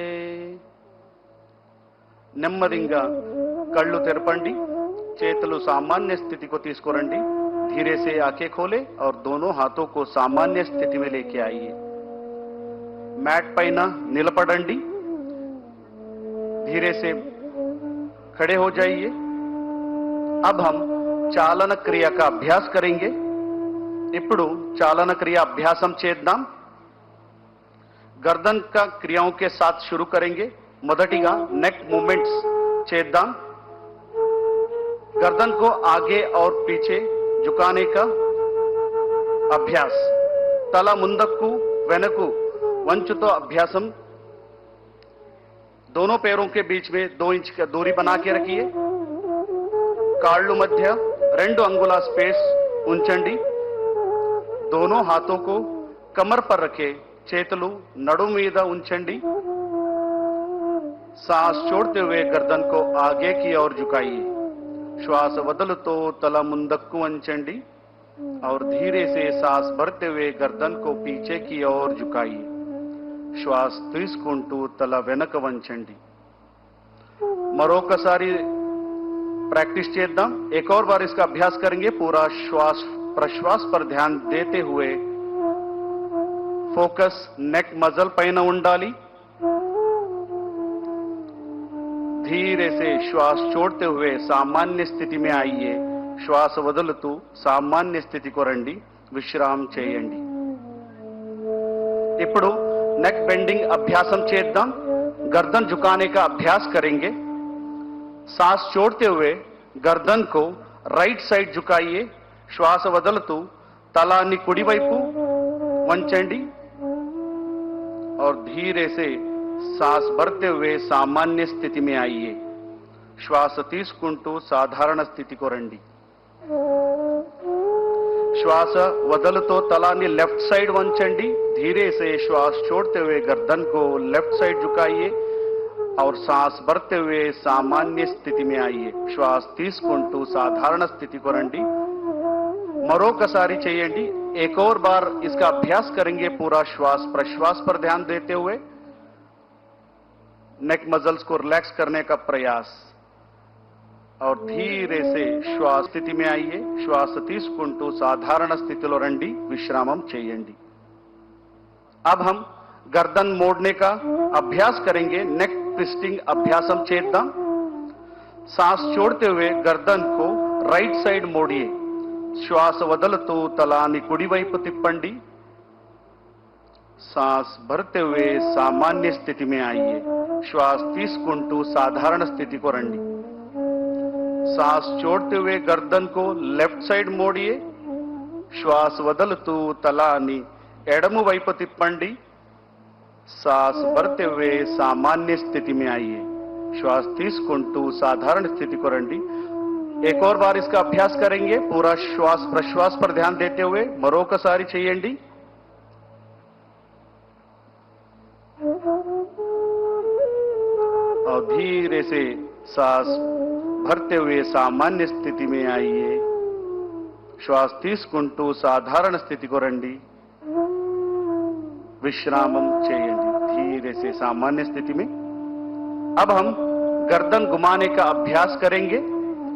నెమ్మదిగా కళ్ళు తెరపండి. చేతులు सामान्य स्थिति को తీసుకురండి. धीरे से आंखें खोले और दोनों हाथों को सामान्य स्थिति में लेके आइए. मैट పైన నిలబడండి. धीरे से खड़े हो जाइए. अब हम चालन क्रिया का अभ्यास करेंगे. ఇప్పుడు चालन क्रिया अभ्यासम చేద్దాం. गर्दन का क्रियाओं के साथ शुरू करेंगे. మొదటిగా नेक मूवमेंट्स చేద్దాం. गर्दन को आगे और पीछे झुकाने का अभ्यास. तला ముందకు వెనకు వంచుతో अभ्यासम. दोनों पैरों के बीच में 2 इंच का दूरी बना के रखिए. కాళ్ళు మధ్య 2 अंगुला स्पेस ఉంచండి. दोनों हाथों को कमर पर रखे. చేతులు నడుము మీద ఉంచండి. सांस छोड़ते हुए गर्दन को आगे की ओर झुकाइए. श्वास వదులుతో తల ముందకు వంచండి और धीरे से सांस भरते हुए गर्दन को पीछे की ओर झुकाइए. श्वास తీసుకుంటూ తల వెనక వంచండి. మరొకసారి प्रैक्टिस చేద్దాం. एक और बार इसका अभ्यास करेंगे. पूरा श्वास प्रश्वास पर ध्यान देते हुए फोकस नेक मजल పైన ఉండాలి. धीरे से श्वास छोड़ते हुए सामान्य स्थिति में आइए. श्वास వదులుతూ सामान्य स्थिति को రండి. విశ్రామం చేయండి. ఇప్పుడు नेक बेंडिंग अभ्यासम చేద్దాం. गर्दन झुकाने का अभ्यास करेंगे. सांस छोड़ते हुए गर्दन को राइट साइड झुकाइए. श्वास వదులుతూ తలాన్ని కుడివైపు వంచండి और धीरे से सांस भरते हुए सामान्य स्थिति में आइए. श्वास తీసుకుంటూ సాధారణ స్థితికి రండి. श्वास వదులుతో తలాన్ని लेफ्ट साइड వంచండి. धीरे से श्वास छोड़ते हुए गर्दन को लेफ्ट साइड झुकाइए और सांस भरते हुए सामान्य स्थिति में आइए. श्वास తీసుకుంటూ సాధారణ స్థితికి రండి. మరొకసారి చేయండి. एक और बार इसका अभ्यास करेंगे. पूरा श्वास प्रश्वास पर ध्यान देते हुए नेक मसल्स को रिलैक्स करने का प्रयास और धीरे से श्वास स्थिति में आइए. श्वास తీసుకుంటూ సాధారణ స్థితిలో రండి. విశ్రామం చేయండి. अब हम गर्दन मोड़ने का अभ्यास करेंगे. नेक ट्विस्टिंग अभ्यासम చేద్దాం. सांस छोड़ते हुए गर्दन को राइट साइड मोड़िए. श्वास వదులుతూ తలాన్ని కుడివైపు తిప్పండి. सांस भरते हुए सामान्य स्थिति में आइए। श्वास తీసుకుంటూ సాధారణ స్థితి को రండి। सांस छोड़ते हुए गर्दन को लेफ्ट साइड मोड़िए। श्वास వదులుతూ తలాన్ని ఎడమ వైపు తిప్పండి। सांस भरते हुए सामान्य स्थिति में आइए। श्वास తీసుకుంటూ साधारण स्थिति को రండి। एक और बार इसका अभ्यास करेंगे। पूरा श्वास प्रश्वास पर ध्यान देते हुए మరొకసారి చేయండి। और धीरे से सांस भरते हुए सामान्य स्थिति में आइए। श्वास తీసుకుంటూ साधारण स्थिति को రండి। विश्रामम చేయండి। धीरे से सामान्य स्थिति में। अब हम गर्दन घुमाने का अभ्यास करेंगे।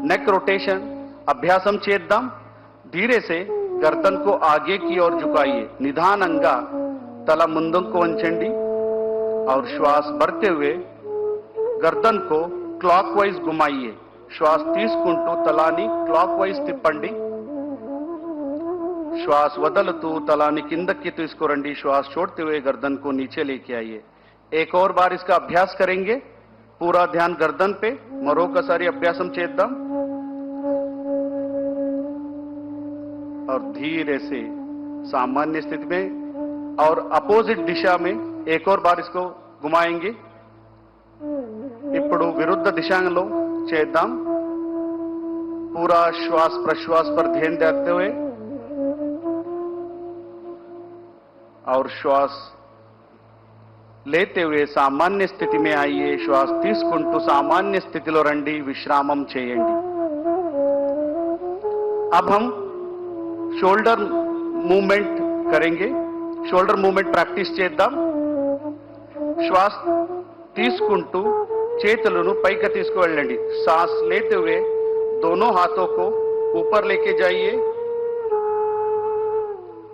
नेक रोटेशन अभ्यासम చేద్దాం। धीरे से गर्दन को आगे की ओर झुकाइए। निधाనంగా तला ముందుకు వంచండి और श्वास भरते हुए गर्दन को क्लॉकवाइज घुमाइए। श्वास తీసుకుంటూ తలాని క్లాక్వైజ్ తిప్పండి। श्वास వదులుతూ తలాని కిందకి తీసుకురండి। श्वास छोड़ते हुए गर्दन को नीचे लेके आइए। एक और बार इसका अभ्यास करेंगे। पूरा ध्यान गर्दन पे। మరొకసారి అభ్యాసం చేద్దాం। और धीरे से सामान्य स्थिति में और अपोजिट दिशा में एक और बार इसको घुमाएंगे। ఇప్పుడు विरुद्ध दिशाలో చేద్దాం। पूरा श्वास प्रश्वास पर ध्यान देते हुए और श्वास लेते हुए सामान्य स्थिति में आइए। श्वास తీసుకుంటూ सामान्य स्थितिలో రండి। विश्रामం చేయండి। अब हम शोल्डर मूवमेंट करेंगे। शोल्डर मूवमेंट प्रैक्टिस చేద్దాం। श्वास తీసుకుంటూ చేతులను పైకి తీసుకువెళ్ళండి। सांस लेते हुए दोनों हाथों को ऊपर लेके जाइए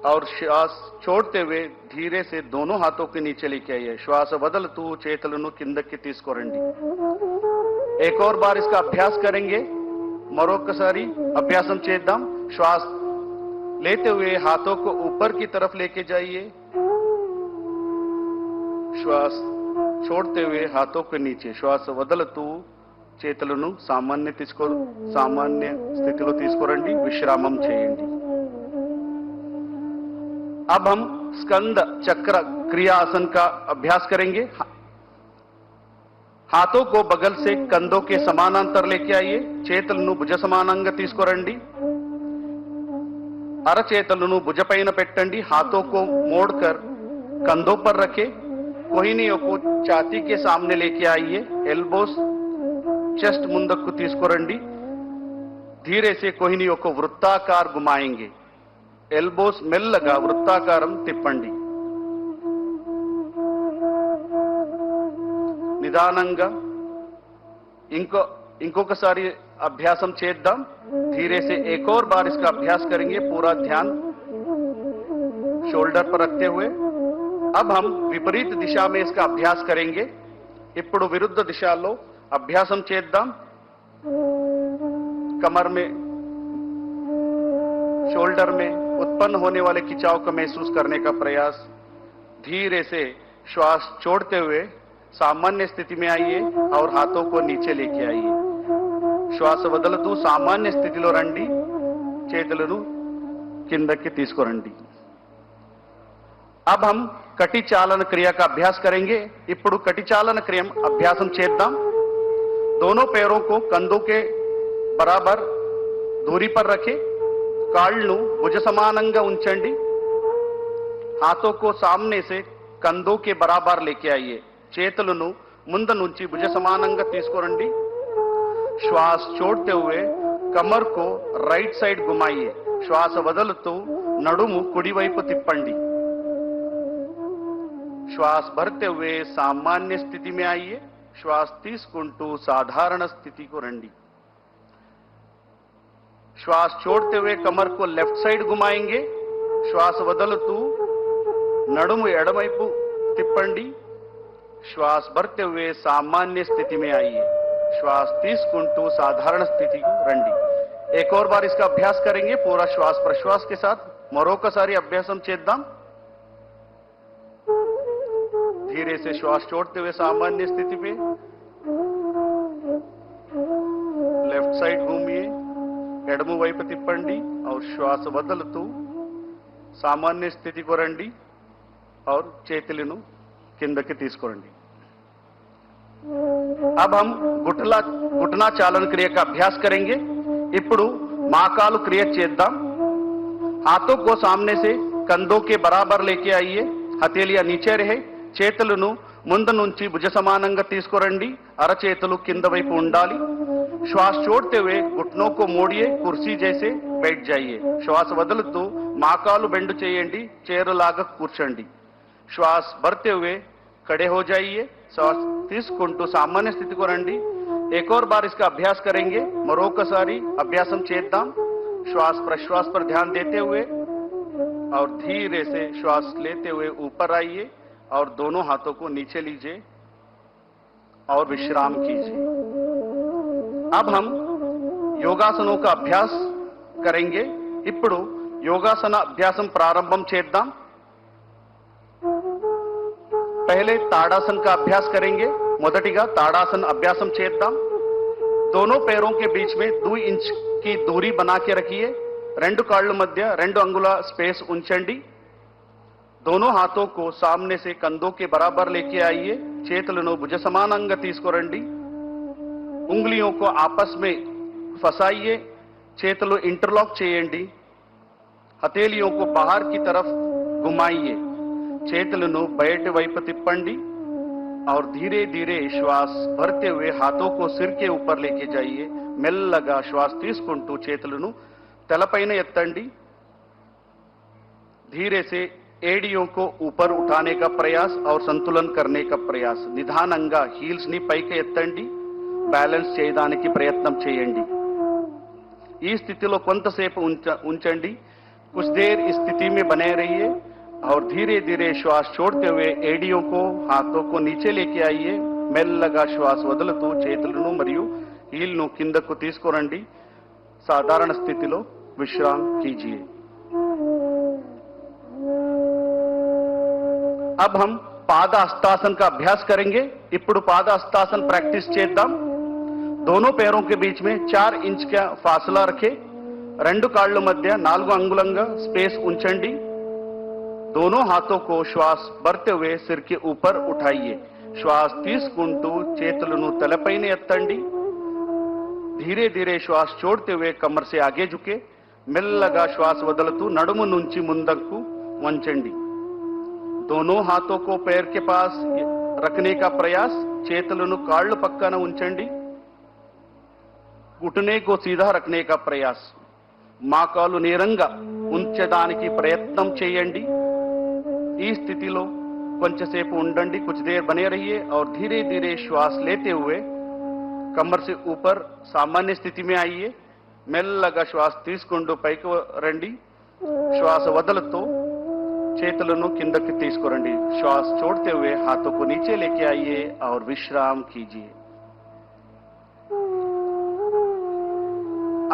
और श्वास छोड़ते हुए धीरे से दोनों हाथों के नीचे लेके आइए। श्वास వదులుతూ చేతులను కిందకి తీసుకురండి। एक और बार इसका अभ्यास करेंगे। మరొకసారి అభ్యాసం చేద్దాం। श्वास लेते हुए हाथों को ऊपर की तरफ लेके जाइए। श्वास छोड़ते हुए हाथों के नीचे। श्वास వదులుతూ చేతులను సామాన్య స్థితిలో తీసుకురండి। విశ్రామం చేయండి। अब हम स्कंद चक्र क्रिया आसन का अभ्यास करेंगे। हाथों को बगल से कंधों के समानांतर लेके आइए। చేతులను భుజ సమానంగా తీసుకురండి। అరచేతులను భుజపైన పెట్టండి। हाथों को मोड़कर कंधों पर रखें। कोहिनियों को छाती के सामने लेके आइए। एल्बोस चेस्ट ముందుకు తీసుకురండి। धीरे से कोहिनियों को वृत्ताकार घुमाएंगे। एल्बोस మెల్లగా వృత్తాకారం తిప్పండి। నిదానంగా ఇంకొకసారి అభ్యాసం చేద్దాం। धीरे से एक और बार इसका अभ्यास करेंगे। पूरा ध्यान शोल्डर पर रखते हुए। अब हम विपरीत दिशा में इसका अभ्यास करेंगे। ఇప్పుడు విరుద్ధ దిశలో అభ్యాసం చేద్దాం। कमर में शोल्डर में उत्पन्न होने वाले खिंचाव को महसूस करने का प्रयास। धीरे से श्वास छोड़ते हुए सामान्य स्थिति में आइए और हाथों को नीचे लेके आइए। श्वास వదులుతూ सामान्य స్థితిలో రండి। చేతులను కిందకి తీసుకురండి। अब हम कटी चालन क्रिया का अभ्यास करेंगे। ఇప్పుడు कटी चालन क्रिया अभ्यासम చేద్దాం। दोनों पैरों को कंधों के बराबर दूरी पर रखें। కాళ్ళను భుజ సమానంగా ఉంచండి। हाथों को सामने से कंधों के बराबर लेके आइए। చేతులను ముందు నుంచి భుజ సమానంగా తీసుకురండి। श्वास छोड़ते हुए कमर को राइट साइड घुमाइए। श्वास వదులుతూ నడుము కుడి వైపు తిప్పండి। श्वास भरते हुए सामान्य स्थिति में आइए। श्वास తీసుకుంటూ साधारण स्थिति को రండి। श्वास छोड़ते हुए कमर को लेफ्ट साइड घुमाएंगे। श्वास వదులుతూ నడుము ఎడమవైపు తిప్పండి। श्वास भरते हुए सामान्य स्थिति में आइए। श्वास తీసుకుంటూ साधारण स्थिति को రండి। एक और बार इसका अभ्यास करेंगे। पूरा श्वास प्रश्वास के साथ మరొకసారి అభ్యాసం చేద్దాం। धीरे से श्वास छोड़ते हुए सामान्य स्थिति पे लेफ्ट साइड घूमिए, ఎడమ వైపు తిప్పండి और श्वास వదులుతూ సామాన్య స్థితికి రండి और చేతులను కిందకి తీసుకురండి. अब हम घुटना चालन क्रिया का अभ्यास करेंगे. ఇప్పుడు महाकाल क्रिया చేద్దాం. हाथों को सामने से कंधों के बराबर लेके आइए. हथेलियां नीचे रहे. చేతులను ముందు నుంచి భుజ సమానంగా తీసుకురండి. అరచేతులు కింద వైపు ఉండాలి. श्वास छोड़ते हुए घुटनों को मोड़िए, कुर्सी जैसे बैठ जाइए. श्वास వదులుతూ మోకాలు బెండ్ చేయండి, చైర్లాగా కూర్చోండి. श्वास भरते हुए खड़े हो जाइए. श्वास తీసుకుంటూ సామాన్య స్థితికి రండి. एक और बार इसका अभ्यास करेंगे. మరొకసారి అభ్యాసం చేద్దాం. श्वास प्रश्वास पर ध्यान देते हुए और धीरे से श्वास लेते हुए ऊपर आइए और दोनों हाथों को नीचे लीजिए और विश्राम कीजिए. अब हम योगासनों का अभ्यास करेंगे. ఇప్పుడు యోగాసన అభ్యాసం ప్రారంభం చేద్దాం. पहले ताड़ासन का अभ्यास करेंगे. మొదటిగా ताड़ासन अभ्यासం చేద్దాం. दोनों पैरों के बीच में 2 इंच की दूरी बना के रखिए. రెండు కాళ్ళ మధ్య 2 అంగుళాల స్పేస్ ఉంచండి. दोनों हाथों को सामने से कंधों के बराबर लेके आइए. చేతులను భుజ సమానంగా తీసుకురండి. उंगलियों को आपस में फंसाइए. చేతులు इंटरलॉक చేయండి. हथेलियों को बाहर की तरफ घुमाइए. చేతులను బయట వైపు తిప్పండి और धीरे धीरे श्वास भरते हुए हाथों को सिर के ऊपर लेके जाइए. మెల్లగా श्वास తీసుకుంటూ చేతులను తలపైన ఎత్తండి. धीरे से एड़ियों को ऊपर उठाने का प्रयास और संतुलन करने का प्रयास. నిదానంగా హీల్స్ ని పైకి ఎత్తండి. బ్యాలెన్స్ చేయడానికి ప్రయత్నం చేయండి. ఈ స్థితిలో కొంతసేపు ఉంచండి. कुछ देर इस स्थिति में बने रहिए और धीरे धीरे श्वास छोड़ते हुए एड़ियों को हाथों को नीचे लेके आइए. మెల్లగా శ్వాస వదులుతూ చేతులను మరియు హీల్ను కిందకు తీసుకురండి. సాధారణ స్థితిలో విశ్రామ్ कीजिए. अब हम पाद हस्तासन का अभ्यास करेंगे. ఇప్పుడు पाद हस्तासन प्रैक्टिस చేద్దాం. दोनों पैरों के बीच में 4 इंच का फासला रखें. రెండు కాళ్ళ మధ్య 4 అంగుళంగా స్పేస్ ఉంచండి. दोनों हाथों को श्वास भरते हुए सिर के ऊपर उठाइए. श्वास తీసుకుంటూ చేతులను తలపైన ఎత్తండి. धीरे धीरे श्वास छोड़ते हुए कमर से आगे झुके. మెల్లగా శ్వాస వదులుతూ నడుము నుంచి ముందుకు వంచండి. दोनों हाथों को पैर के पास रखने का प्रयास. చేతులను కాళ్ళు పక్కన ఉంచండి. घुटने को सीधा रखने का प्रयास. మోకాలు నేరంగా ఉంచడానికి ప్రయత్నం చేయండి. ఈ స్థితిలో కొంచెంసేపు ఉండండి. कुछ देर बने रहिए और धीरे धीरे श्वास लेते हुए कमर से ऊपर सामान्य स्थिति में आइए. మెల్లగా శ్వాస తీసుకుంటూ పైకి రండి. శ్వాస వదులుతూ చేతులను కిందకి తీసుకురండి. श्वास छोड़ते हुए हाथों को नीचे लेके आइए और विश्राम कीजिए.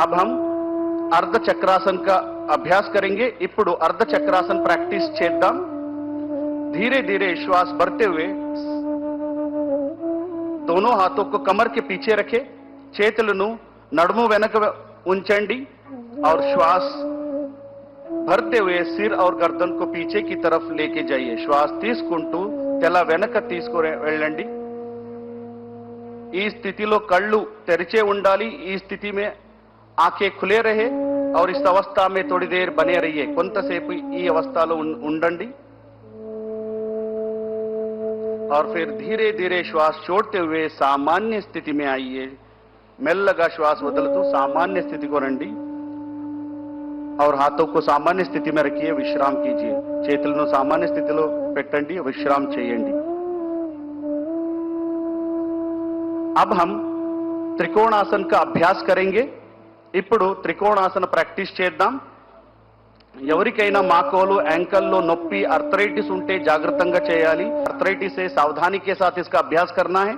अब हम अर्ध चक्रासन का अभ्यास करेंगे. ఇప్పుడు अर्ध चक्रासन प्रैक्टिस చేద్దాం. धीरे धीरे श्वास भरते हुए दोनों हाथों को कमर के पीछे रखें. చేతులను నడుము వెనక ఉంచండి और श्वास भरते हुए सिर और गर्दन को पीछे की तरफ लेके जाइए. श्वास తీసుకుంటూ తల వెనక తీసుకొని వెళ్ళండి. ఈ స్థితిలో కళ్ళు తెరిచే ఉండాలి. ఈ స్థితి में आंखें खुले रहे और इस अवस्था में थोड़ी देर बने रहिए. కొంతసేపు ఈ అవస్థలో ఉండండి और फिर धीरे धीरे श्वास छोड़ते हुए सामान्य स्थिति में आइए. మెల్లగా శ్వాస వదులుతూ सामान्य स्थिति को రండి और हाथों को सामान्य स्थिति में रखिए. विश्राम कीजिए. చేతులను सामान्य స్థితిలో పెట్టండి. విశ్రాम చేయండి. अब हम त्रिकोणासन का अभ्यास करेंगे. ఇప్పుడు త్రికోణాసన ప్రాక్టీస్ చేద్దాం. ఎవరికైనా మోకాలు యాంకల్లో నొప్పి आर्थराइटिस ఉంటే జాగ్రత్తగా చేయాలి. आर्थराइटिस से सावधानी के साथ इसका अभ्यास करना है.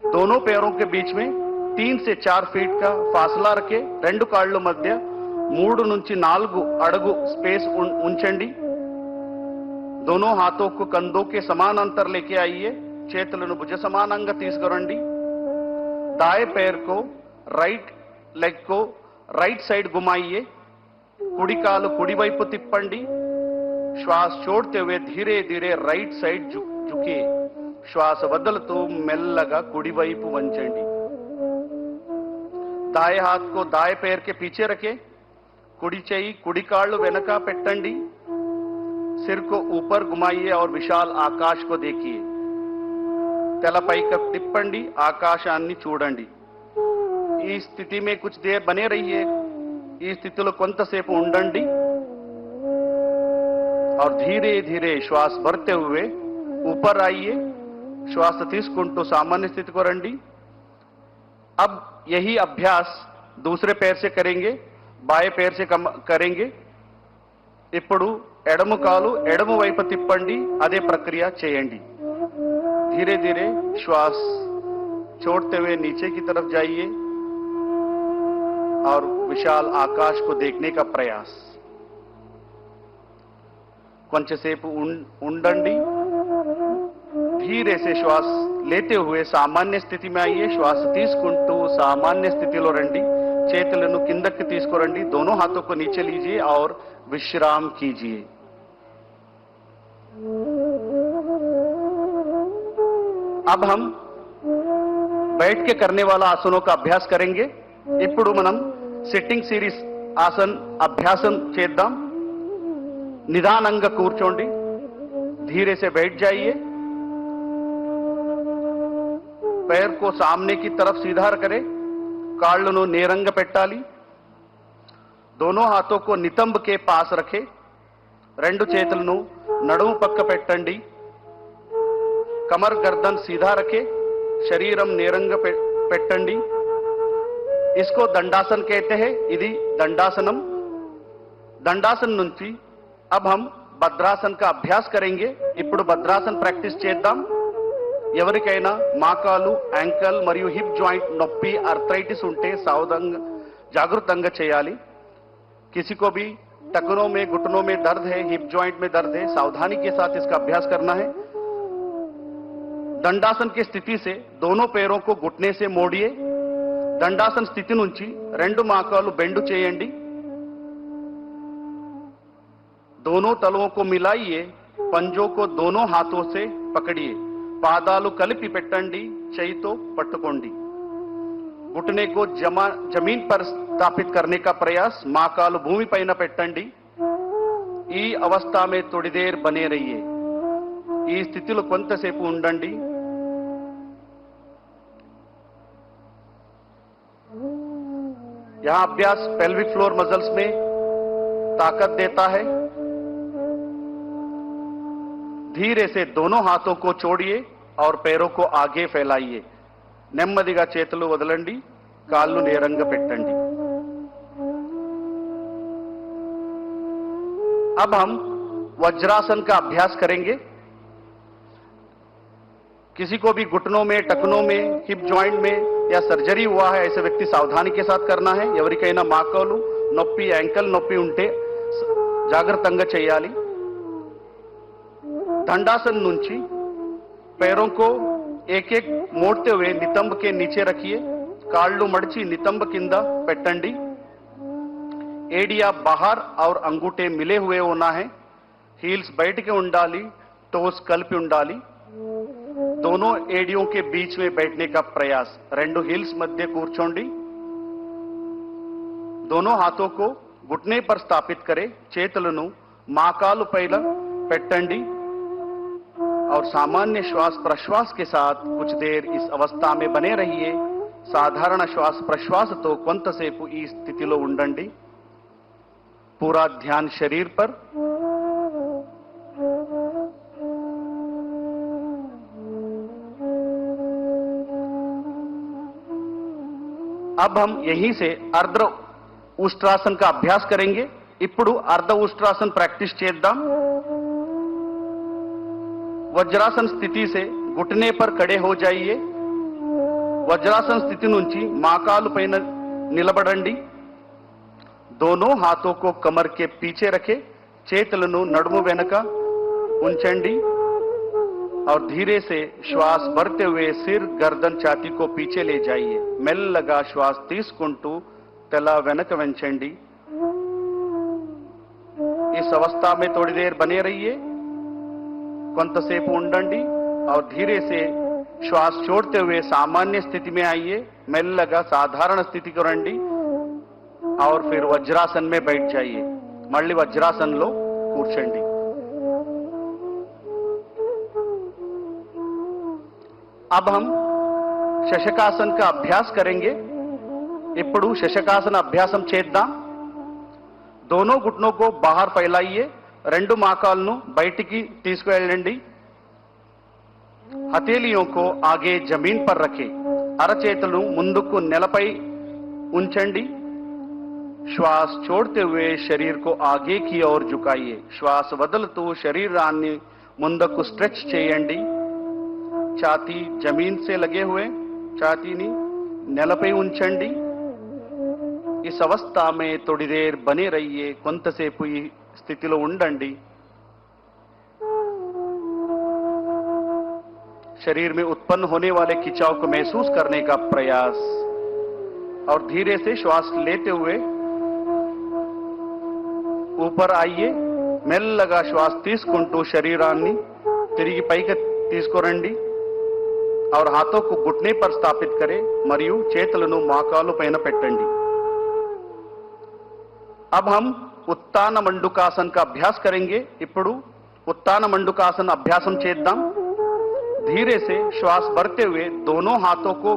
दोनों पैरों के बीच में 3 से 4 फीट का फासला रखें. రెండు కాళ్ళ మధ్య 3 నుంచి 4 అడుగు స్పేస్ ఉంచండి. दोनों हाथों को कंधों के समान अंतर लेके आइए, చేతులను భుజ సమానంగా తీసుకురండి. दाएं पैर को राइट लेग को राइट साइड घुमाइए, कुड़ी कालु कुड़ी వైపు తిప్పండి. श्वास छोड़ते हुए धीरे धीरे राइट साइड झुकिए. श्वास వదులుతూ మెల్లగా కుడి వైపు వంచండి. दाएं हाथ को दाएं पैर के पीछे रखें, कुड़ी చెయ్యి కుడి కాళ్ళు వెనక పెట్టండి. सिर को ऊपर घुमाइए और विशाल आकाश को देखिए. తల పైకి తిప్పండి, ఆకాశాన్ని చూడండి. ఈ స్థితి में कुछ देर बने रहिए. ఈ స్థితిలో కొంతసేపు ఉండండి और धीरे धीरे श्वास भरते हुए ऊपर आइए. श्वास తీసుకుంటూ सामान्य स्थिति को రండి. अब यही अभ्यास दूसरे पैर से करेंगे, बाएं पैर से करेंगे. ఇప్పుడు ఎడమ కాలు ఎడమ వైపు తిప్పండి, అదే ప్రక్రియ చేయండి. धीरे धीरे श्वास छोड़ते हुए नीचे की तरफ जाइए और विशाल आकाश को देखने का प्रयास. కొంచెంసేపు ఉండండి. धीरे से श्वास लेते हुए सामान्य स्थिति में आइए. श्वास తీసుకుంటూ सामान्य स्थितिలో రండి. చేతులను కిందకి తీసుకురండి. दोनों हाथों को नीचे लीजिए और विश्राम कीजिए. अब हम बैठ के करने वाला आसनों का अभ्यास करेंगे. ఇప్పుడు మనం సిట్టింగ్ సిరీస్ ఆసన్ అభ్యాసం చేద్దాం. నిదానంగా కూర్చోండి. धीरे से बैठ जाइए. पैर को सामने की तरफ सीधा करें. కాళ్ళను నేరంగా పెట్టాలి. दोनों हाथों को नितंब के पास रखें. రెండు చేతులను నడుము పక్క పెట్టండి. कमर गर्दन सीधा रखे, शरीरम नेरंग पेट्टंडी. इसको दंडासन कहते हैं. इदी दंडासनम. दंडासन नुंची अब हम భద్రాసన్ का अभ्यास करेंगे. ఇప్పుడు భద్రాసన్ ప్రాక్టీస్ చేద్దాం. ఎవరికైనా మోకాలు, యాంకల్ మరియు హిప్ జాయింట్ నొప్పి, आर्थराइटिस ఉంటే సావధానంగా జాగృతంగా చేయాలి. किसी को भी टखनों में घुटनों में दर्द है, हिप जॉइंट में दर्द है, सावधानी के साथ इसका अभ्यास करना है. దండాసన్ की स्थिति से दोनों पैरों को घुटने से मोड़िए. దండాసన్ స్థితి నుంచి రెండు మోకాలు బెండు చేయండి. दोनों तलवों को मिलाइए. पंजों को दोनों हाथों से पकड़िए. పాదాలు కలిపి పెట్టండి, చేయితో పట్టుకోండి. घुटने को जमीन पर स्थापित करने का प्रयास. మోకాలు భూమి పైన పెట్టండి. ఈ अवस्था में थोड़ी देर बने रहिए. ఈ స్థితిలో కొంతసేపు ఉండండి. यहां अभ्यास पेल्विक फ्लोर मसल्स में ताकत देता है. धीरे से दोनों हाथों को छोड़िए और पैरों को आगे फैलाइए. నెమ్మదిగా చేతులు వదలండి, కాళ్ళు నేరంగా పెట్టండి. अब हम वज्रासन का अभ्यास करेंगे. किसी को भी घुटनों में, टखनों में, हिप जॉइंट में या सर्जरी हुआ है, ऐसे व्यक्ति सावधानी के साथ करना है. ఎవరికైనా మోకాలు నొప్పి, యాంకల్ నొప్పి ఉంటే జాగ్రత్తగా చేయాలి. दंडासन నుంచి पैरों को एक एक मोड़ते हुए नितंब के नीचे रखिए. కాళ్ళు మడిచి నితంబ కింద పెట్టండి. एडिया बाहर और अंगूठे मिले हुए होना है. हील्स बैठ के ఉండాలి, टोस కలిపి ఉండాలి. दोनों एडियों के बीच में बैठने का प्रयास. రెండు हील्स मध्य కూర్చోండి. दोनों हाथों को घुटने पर स्थापित करें. చేతులను మోకాలు పైన పెట్టండి और सामान्य श्वास प्रश्वास के साथ कुछ देर इस अवस्था में बने रहिए. సాధారణ శ్వాస ప్రశ్వాసతో కొంతసేపు ఈ స్థితిలో ఉండండి. पूरा ध्यान शरीर पर. अब हम यहीं से अर्ध उष्ट्रासन का अभ्यास करेंगे. ఇప్పుడు अर्ध उष्ट्रासन प्रैक्टिस చేద్దాం. वज्रासन स्थिति से घुटने पर खड़े हो जाइए. वज्रासन स्थिति నుంచి మోకాలు పైన నిలబడండి. दोनों हाथों को कमर के पीछे रखें. చేతులను నడుము వెనక ఉంచండి और धीरे से श्वास भरते हुए सिर गर्दन छाती को पीछे ले जाइए మెల్లగా శ్వాస తీసుకుంటూ తల వెనక వంచండి इस अवस्था में थोड़ी देर बने रहिए కొంతసేపు ఉండండి और धीरे से श्वास छोड़ते हुए सामान्य स्थिति में आइए మెల్లగా సాధారణ స్థితికి రండి और फिर वज्रासन में बैठ जाइए మళ్ళీ వజ్రాసనంలో కూర్చోండి अब हम శశకాసన్ का अभ्यास करेंगे ఇప్పుడు శశకాసన అభ్యాసం చేద్దాం दोनों घुटनों को बाहर फैलाइए రెండు మోకాళ్ళను బయటికి తీసుకువెళ్ళండి हथेलियों को आगे जमीन पर रखें అరచేతులను ముందుకు నేలపై ఉంచండి श्वास छोड़ते हुए शरीर को आगे की ओर झुकाइए श्वास వదులుతూ శరీరాన్ని ముందుకు స్ట్రెచ్ చేయండి छाती जमीन से लगे हुए छातीनी నేలపై ఉంచండి इस अवस्था में थोड़ी देर बने रहिए కొంతసేపు ఈ స్థితిలో ఉండండి शरीर में उत्पन्न होने वाले खिंचाव को महसूस करने का प्रयास और धीरे से श्वास लेते हुए ऊपर आइए మెల్లగా శ్వాస తీసుకుంటూ శరీరాన్ని తిరిగి పైకి తీసుకురండి और हाथों को घुटने पर स्थापित करें మరియు చేతులను మోకాలు పైన పెట్టండి अब हम उत्तान मंडूकासन का अभ्यास करेंगे ఇప్పుడు उत्तान मंडूकासन अभ्यासम చేద్దాం धीरे से श्वास भरते हुए दोनों हाथों को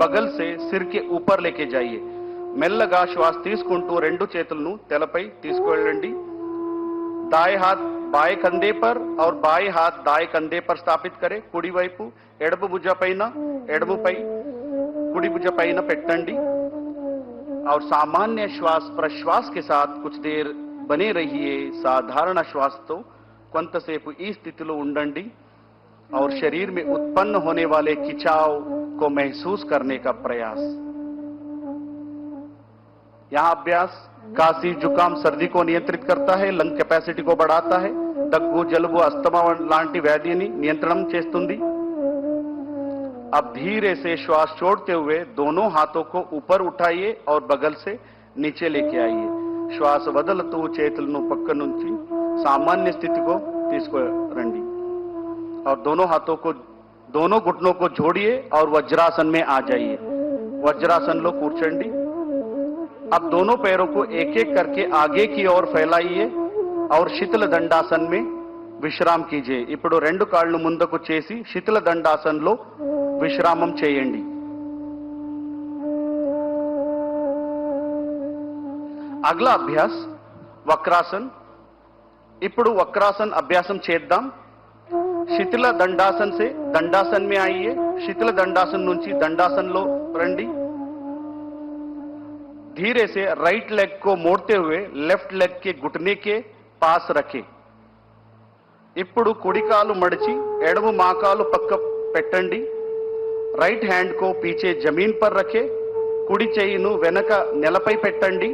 बगल से सिर के ऊपर लेके जाइए మెల్లగా శ్వాస తీసుకుంటూ రెండు చేతులను తలపై తీసుకువెళ్ళండి दाएं हाथ बाएं कंधे पर और बाएं हाथ दाएं कंधे पर स्थापित करें కుడి వైపు ఎడమ భుజ పైన ఎడమపై కుడి భుజ పైన పెట్టండి और सामान्य श्वास प्रश्वास के साथ कुछ देर बने रहिए साधारण श्वास तो కొంతసేపు ఈ స్థితిలో ఉండండి और शरीर में उत्पन्न होने वाले खिंचाव को महसूस करने का प्रयास यहां अभ्यास खांसी जुकाम सर्दी को नियंत्रित करता है लंग कैपेसिटी को बढ़ाता है దగ్గు జలుబు అస్తమా లాంటి వ్యాధిని నియంత్రణం చేస్తుంది अब धीरे से श्वास छोड़ते हुए दोनों हाथों को ऊपर उठाइए और बगल से नीचे लेके आइए श्वास వదులుతూ చేతులను పక్క నుంచి सामान्य स्थिति को తీసుకురండి और दोनों हाथों को दोनों घुटनों को जोड़िए और वज्रासन में आ जाइए वज्रासन लो కూర్చోండి अब दोनों पैरों को एक एक करके आगे की ओर फैलाइए और शीतल दंडासन में విశ్రామ్ कीजिए ఇప్పుడు రెండు కాళ్ళు ముందుకు చేసి శీతల దండాసనలో విశ్రామం చేయండి అగలా అభ్యాస్ వక్రాసన్ ఇప్పుడు వక్రాసన్ అభ్యాసం చేద్దాం శీతల దండాసన్ से दंडासन में आइए శీతల దండాసన్ నుంచి దండాసనలో రండి धीरे से राइट लेग को मोड़ते हुए लेफ्ट लेग के घुटने के पास रखें ఇప్పుడు కుడి కాలు మడిచి ఎడమ మోకాలు పక్క పెట్టండి राइट हैंड को पीछे जमीन पर रखें కుడి చెయ్యిను వెనక నేలపై పెట్టండి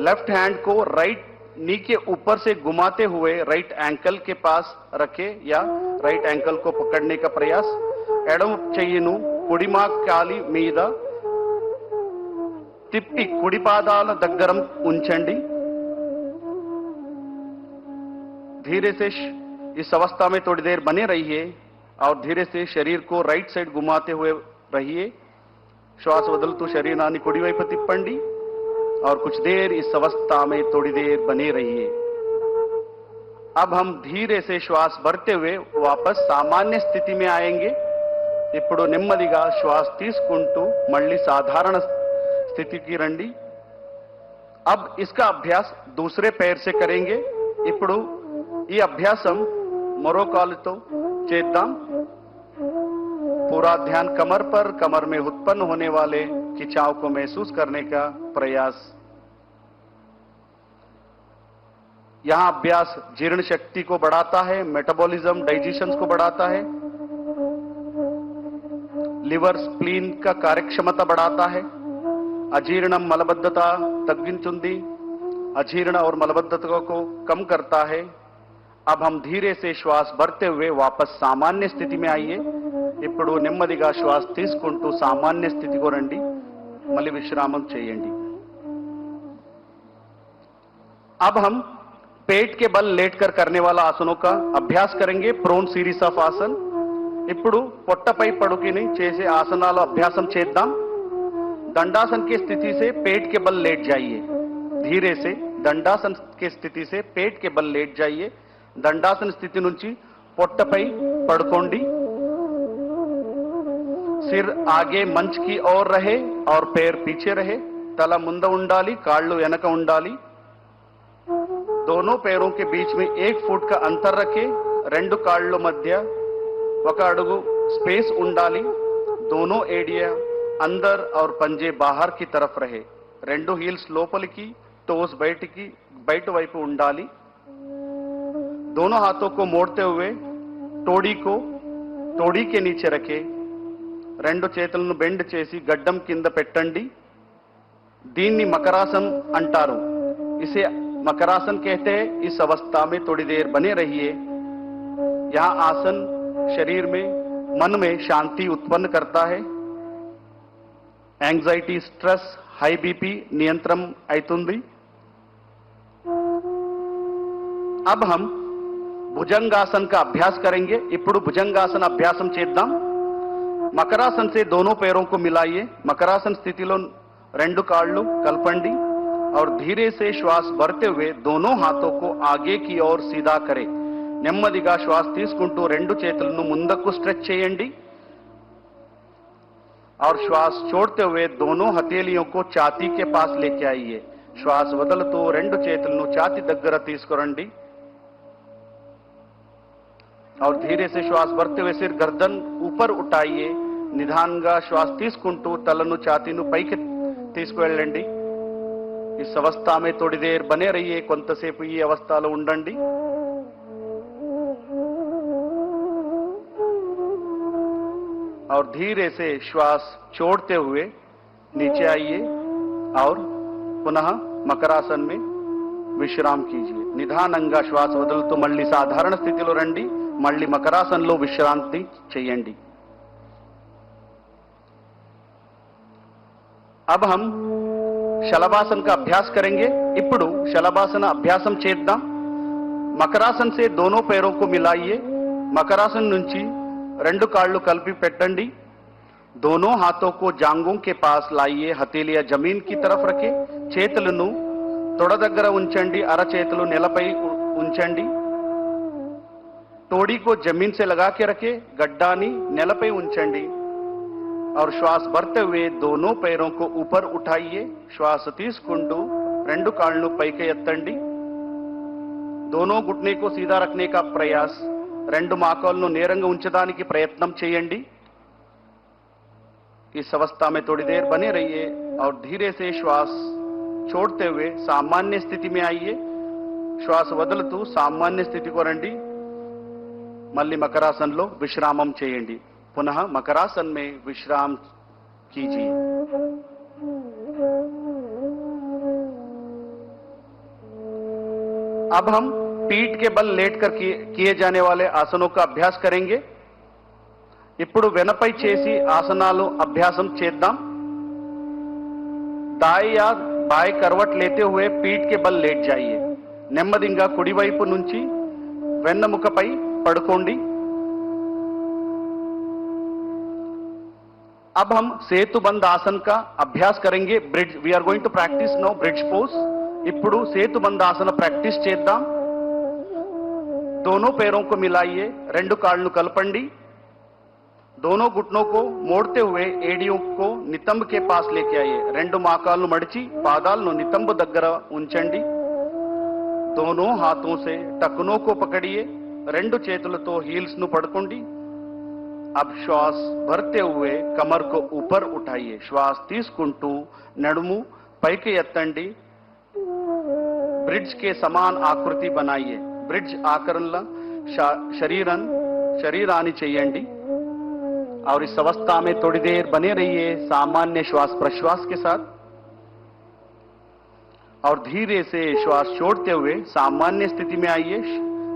लेफ्ट हैंड को राइट नी के ऊपर से घुमाते हुए राइट एंकल के पास रखें या राइट एंकल को पकड़ने का प्रयास ఎడమ చెయ్యిను కుడి మోకాలి మీద తిప్పి కుడి పాదాల దగ్గర ఉంచండి धीरे से इस अवस्था में थोड़ी देर बने रहिए और धीरे से शरीर को राइट साइड घुमाते हुए रहिए श्वास వదులుతూ శరీరాన్ని కుడి వైపు తిప్పండి और कुछ देर इस अवस्था में थोड़ी देर बने रहिए अब हम धीरे से श्वास भरते हुए वापस सामान्य स्थिति में आएंगे ఇప్పుడు నెమ్మదిగా శ్వాస తీసుకుంటూ మళ్ళీ సాధారణ స్థితికి రండి अब इसका अभ्यास दूसरे पैर से करेंगे ఇప్పుడు ఈ అభ్యాసం మరో కాలుతో చేద్దాం पूरा ध्यान कमर पर कमर में उत्पन्न होने वाले खिंचाव को महसूस करने का प्रयास यहां अभ्यास जीर्ण शक्ति को बढ़ाता है मेटाबॉलिज्म डाइजेशन को बढ़ाता है लिवर स्प्लीन का कार्यक्षमता बढ़ाता है अजीर्णम मलबद्धता तग्गिंचुंदी अजीर्ण और मलबद्धता को कम करता है अब हम धीरे से श्वास भरते हुए वापस सामान्य स्थिति में आइए ఇప్పుడు నెమ్మదిగా శ్వాస తీసుకుంటూ సామాన్య స్థితికి రండి మళ్ళీ విశ్రామం చేయండి अब हम पेट के बल लेटकर करने वाला आसनों का अभ्यास करेंगे प्रोन सीरीज ऑफ आसन ఇప్పుడు పొట్టపై పడుకుని చేసే ఆసనాల అభ్యాసం చేద్దాం दंडासन की स्थिति से पेट के बल लेट जाइए धीरे से दंडासन की स्थिति से पेट के बल लेट जाइए दंडासन स्थिति నుంచి పొట్టపై పడుకోండి सिर आगे मंच की ओर रहे और पैर पीछे रहे तला ముంద ఉండాలి కాళ్ళు వెనక ఉండాలి दोनों पैरों के बीच में 1 फुट का अंतर रखें రెండు కాళ్ళ మధ్య ఒక అడుగు स्पेस ఉండాలి दोनों एडिया अंदर और पंजे बाहर की तरफ रहे రెండు हील्स లోపలికి टोस బయట వైపు ఉండాలి दोनों हाथों को मोड़ते हुए टोड़ी को टोड़ी के नीचे रखें రెండు చేతులను బెండ్ చేసి గడ్డం కింద పెట్టండి దీన్ని మకరాసన్ అంటారు इसे मकरासन कहते हैं इस अवस्था में थोड़ी देर बने रहिए यह आसन शरीर में मन में शांति उत्पन्न करता है एंजाइटी स्ट्रेस हाई बीपी नियंत्रण అవుతుంది अब हम भुजंगासन का अभ्यास करेंगे ఇప్పుడు భుజంగాసన అభ్యాసం చేద్దాం मकरासन से दोनों पैरों को मिलाइए मकरासन स्थितिలో రెండు కాళ్ళు కలపండి और धीरे से श्वास भरते हुए दोनों हाथों को आगे की ओर सीधा करें నెమ్మదిగా శ్వాస తీసుకుంటూ రెండు చేతులను ముందుకు స్ట్రెచ్ చేయండి और श्वास छोड़ते हुए दोनों हथेलियों को छाती के पास लेके आइए श्वास వదులుతూ రెండు చేతులను ఛాతీ దగ్గర తీసుకురండి और धीरे से श्वास भरते हुए सिर गर्दन ऊपर उठाइए నిదానంగా శ్వాస తీసుకుంటూ తలను ఛాతీను పైకి తీసుకువెళ్ళండి इस अवस्था में थोड़ी देर बने रहिए కొంతసేపు ఈ అవస్థలో ఉండండి और धीरे से श्वास छोड़ते हुए नीचे आइए और पुनः मकरासन में विश्राम कीजिए నిదానంగా శ్వాస వదులుతూ మళ్ళీ సాధారణ స్థితిలో రండి మళ్ళీ మకరాసన్లో విశ్రాంతి చేయండి अब हम शलभासन का अभ्यास करेंगे ఇప్పుడు शलभासन अभ्यासం చేద్దాం मकरासन से दोनों पैरों को मिलाइए मकरासन నుంచి రెండు కాళ్ళు కలిపి పెట్టండి दोनों हाथों को जांघों के पास लाइए हथेलियां जमीन की तरफ रखें చేతులను తొడ దగ్గర ఉంచండి అరచేతులు నేలపై ఉంచండి टोड़ी को जमीन से लगा के रखें गड्डानी నేలపై ఉంచండి और श्वास भरते हुए दोनों पैरों को ऊपर उठाइए श्वास తీసుకుంటూ రెండు కాళ్ళను పైకి ఎత్తండి दोनों घुटने को सीधा रखने का प्रयास రెండు మోకాళ్ళను నేరంగా ఉంచడానికి ప్రయత్నం చేయండి इस अवस्था में थोड़ी देर बने रहिए और धीरे से श्वास छोड़ते हुए सामान्य स्थिति में आइए श्वास వదులుతూ సామాన్య స్థితికి రండి మళ్ళీ మకరాసన్లో విశ్రామం చేయండి पुनः मकरासन में विश्राम कीजिए अब हम पीठ के बल लेटकर किए जाने वाले आसनों का अभ्यास करेंगे ఇప్పుడు వెనపై చేసి ఆసనాలు అభ్యాసం చేద్దాం दाएं या बाएं करवट लेते हुए पीठ के बल लेट जाइए నెమ్మదిగా కుడివైపు నుంచి వెన్నెముకపై పడుకోండి अब हम सेतुबंद आसन का अभ्यास करेंगे bridge we are going to practice now bridge pose ఇప్పుడు సేతుబంద ఆసన ప్రాక్టీస్ చేద్దాం दोनों पैरों को मिलाइए రెండు కాళ్ళను కలపండి दोनों घुटनों को मोड़ते हुए एडियों को नितंब के पास लेके आइए రెండు మోకాళ్ళను మడిచి పాదాలను నితంబ దగ్గర ఉంచండి दोनों हाथों से टखनों को पकड़िए రెండు చేతులతో హీల్స్ ను పట్టుకోండి अब श्वास भरते हुए कमर को ऊपर उठाइए श्वास తీసుకుంటూ నడుము పైకి ఎత్తండి ब्रिज के समान आकृति बनाइए ब्रिज आकरणला शरीरानी చేయండి और इस अवस्था में थोड़ी देर बने रहिए सामान्य श्वास प्रश्वास के साथ और धीरे से श्वास छोड़ते हुए सामान्य स्थिति में आइए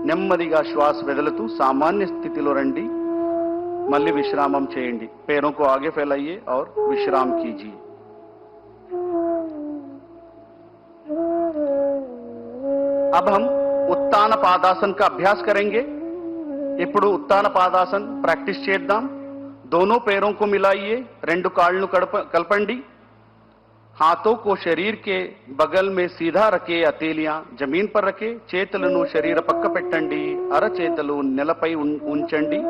నెమ్మదిగా శ్వాస వదులుతూ సామాన్య స్థితిలో రండి. మళ్ళీ విశ్రామం చేయండి. पैरों को आगे फैलाइए और विश्राम कीजिए. अब हम उत्तान पादासन का अभ्यास करेंगे. ఇప్పుడు ఉత్తాన పాదాసన్ ప్రాక్టీస్ చేద్దాం. दोनों पैरों को मिलाइए, రెండు కాళ్ళను కలపండి. हाथों को शरीर के बगल में सीधा रखे, हथेलियां जमीन पर रखे, చేతులను శరీర పక్క పెట్టండి, అరచేతులు నేలపై ఉంచండి.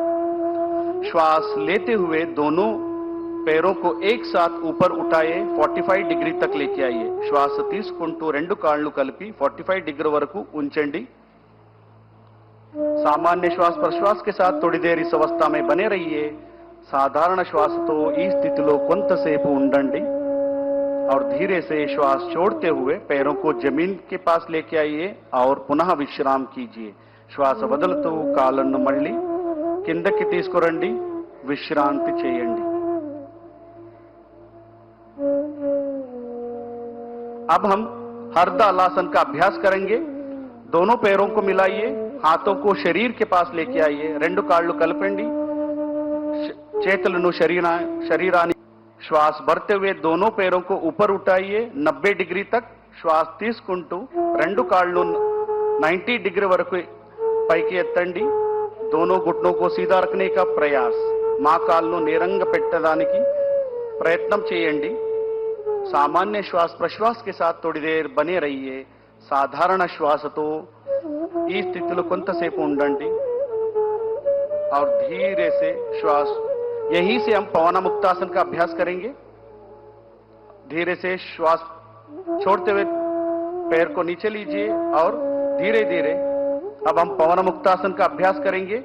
श्वास लेते हुए दोनों पैरों को एक साथ ऊपर उठाए 45 डिग्री तक लेके आइए. श्वास తీసుకుంటూ రెండు కాళ్ళు కలిపి 45 डिग्री వరకు ఉంచండి. सामान्य श्वास प्रश्वास के साथ थोड़ी देर इस अवस्था में बने रहिए. साधारण श्वासతో ఈ స్థితిలో కొంతసేపు ఉండండి. और धीरे से श्वास छोड़ते हुए पैरों को जमीन के पास लेके आइए और पुनः विश्राम कीजिए. श्वास వదులుతూ కాళ్ళను మళ్ళీ కిందకి తీసుకురండి, విశ్రాంతి చేయండి. अब हम हरदालासन का अभ्यास करेंगे. दोनों पैरों को मिलाइए, हाथों को शरीर के पास लेके आइए, రెండు కాళ్ళు కలపండి, చేతులను శరీరాన్ని श्वास भरते हुए दोनों पैरों को ऊपर उठाइए 90 डिग्री तक. श्वास తీసుకుంటూ రెండు కాళ్ళు 90 डिग्री వరకు పైకి ఎత్తండి. दोनों घुटनों को सीधा रखने का प्रयास. మా కాళ్ళను నేరంగా పెట్టడానికి ప్రయత్నం చేయండి. सामान्य श्वास प्रश्वास के साथ थोड़ी देर बने रहिए. సాధారణ శ్వాసతో ఈ స్థితిలో కొంతసేపు ఉండండి. और धीरे से श्वास, यहीं से हम पवन मुक्तासन का अभ्यास करेंगे. धीरे से श्वास छोड़ते हुए पैर को नीचे लीजिए और धीरे धीरे अब हम पवन मुक्तासन का अभ्यास करेंगे.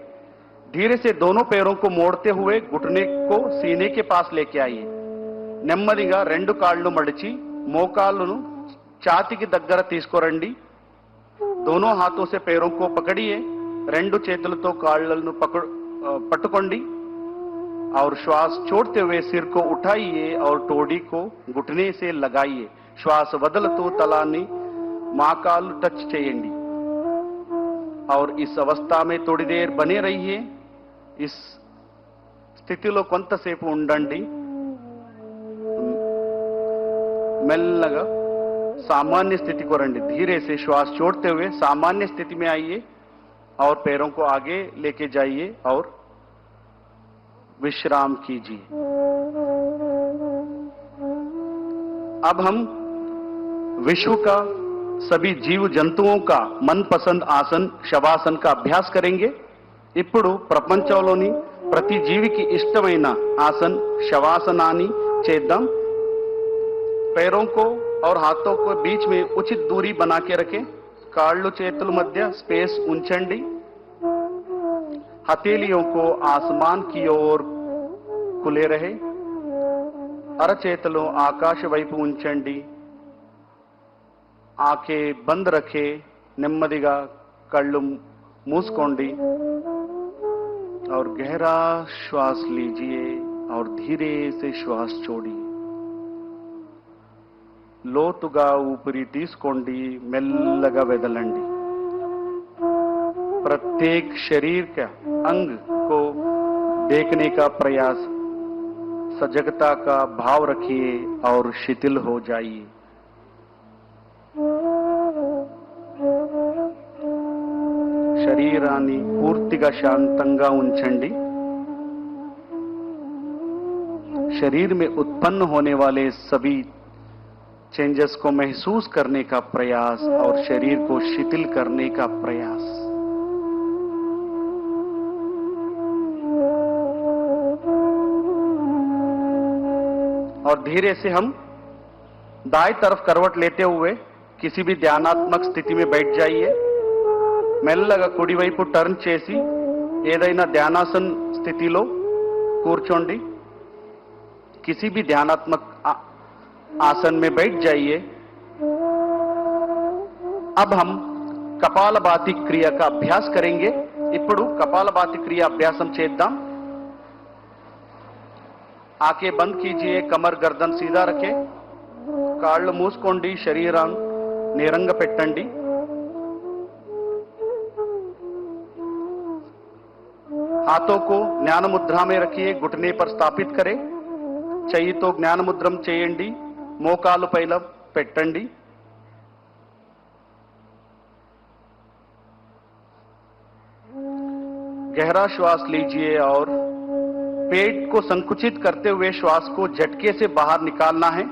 धीरे से दोनों पैरों को मोड़ते हुए घुटने को सीने के पास लेके आइए. నెమ్మదిగా రెండు కాళ్ళు మడిచి మోకాళ్ళను ఛాతీకి దగ్గర తీసుకురండి. दोनों हाथों से पैरों को पकड़िए, రెండు చేతులతో కాళ్ళను పట్టుకోండి. और श्वास छोड़ते हुए सिर को उठाइए और टोडी को घुटने से लगाइए. श्वास వదులుతూ తలాన్ని మోకాలు టచ్ చేయండి. और इस अवस्था में थोड़ी देर बने रहिए. इस స్థితిలో కొంతసేపు ఉండండి. మెల్లగా सामान्य स्थिति को రండి. धीरे से श्वास छोड़ते हुए सामान्य स्थिति में आइए और पैरों को आगे लेके जाइए और विश्राम कीजिए. अब हम विश्व का सभी जीव जंतुओं का मनपसंद आसन शवासन का अभ्यास करेंगे. ఇప్పుడు ప్రపంచంలోని ప్రతి జీవికి ఇష్టమైన ఆసన్ శవాసనాన్ని చేద్దాం. पैरों को और हाथों को बीच में उचित दूरी बना के रखें. కాళ్ళు చేతుల మధ్య స్పేస్ ఉంచండి. हथेलियों को आसमान की ओर खुले रहे. అరచేతులు ఆకాశ వైపు ఉంచండి. ఆంखें बंद रखे. నెమ్మదిగా కళ్ళు మూసుకోండి और गहरा श्वास लीजिए और धीरे से श्वास छोड़िए. లోతుగా ఊపిరి తీసుకోండి, మెల్లగా వదలండి. प्रत्येक शरीर का अंग को देखने का प्रयास, सजगता का भाव रखिए और शिथिल हो जाइए. శరీరాన్ని పూర్తిగా శాంతంగా ఉంచండి. शरीर में उत्पन्न होने वाले सभी चेंजेस को महसूस करने का प्रयास और शरीर को शिथिल करने का प्रयास. और धीरे से हम दाएं तरफ करवट लेते हुए किसी भी ध्यानात्मक स्थिति में बैठ जाइए. మెల్లగా కుడివైపు టర్న్ చేసి ఏదైనా ధ్యానాసన స్థితిలో కూర్చోండి. किसी भी ध्यानात्मक आसन में बैठ जाइए. अब हम कपालभाति क्रिया का अभ्यास करेंगे. ఇప్పుడు कपालभाति क्रिया अभ्यासम చేద్దాం. आंखें बंद कीजिए, कमर गर्दन सीधा रखें, కాళ్ళు మూసుకోండి, శరీరం నేరంగా పెట్టండి. हाथों को ज्ञान मुद्रा में रखिए, घुटने पर स्थापित करें। చెయ్యి తో జ్ఞాన ముద్రం చేయండి, మోకాలు పైన పెట్టండి। गहरा श्वास लीजिए और पेट को संकुचित करते हुए श्वास को झटके से बाहर निकालना है।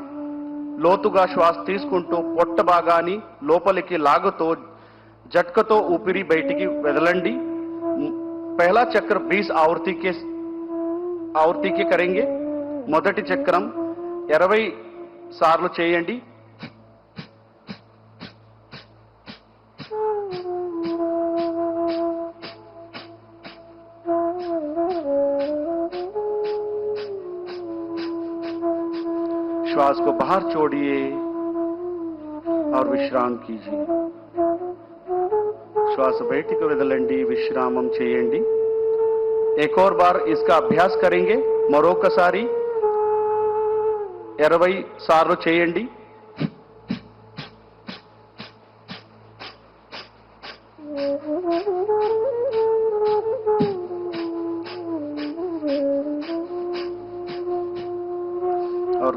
లోతుగా శ్వాస తీసుకుంటూ పొట్ట భాగాన్ని లోపలికి లాగుతూ झटकతో ఊపిరి బయటికి వదలండి। पहला चक्र 20 आवर्ती के करेंगे। మొదటి చక్రం 20 సార్లు చేయండి। श्वास को बाहर छोड़िए और विश्राम कीजिए। श्वास బయటికి వదలండి, విశ్రామం చేయండి। एक और बार इसका अभ्यास करेंगे। మరొకసారి 20 సార్లు చేయండి। और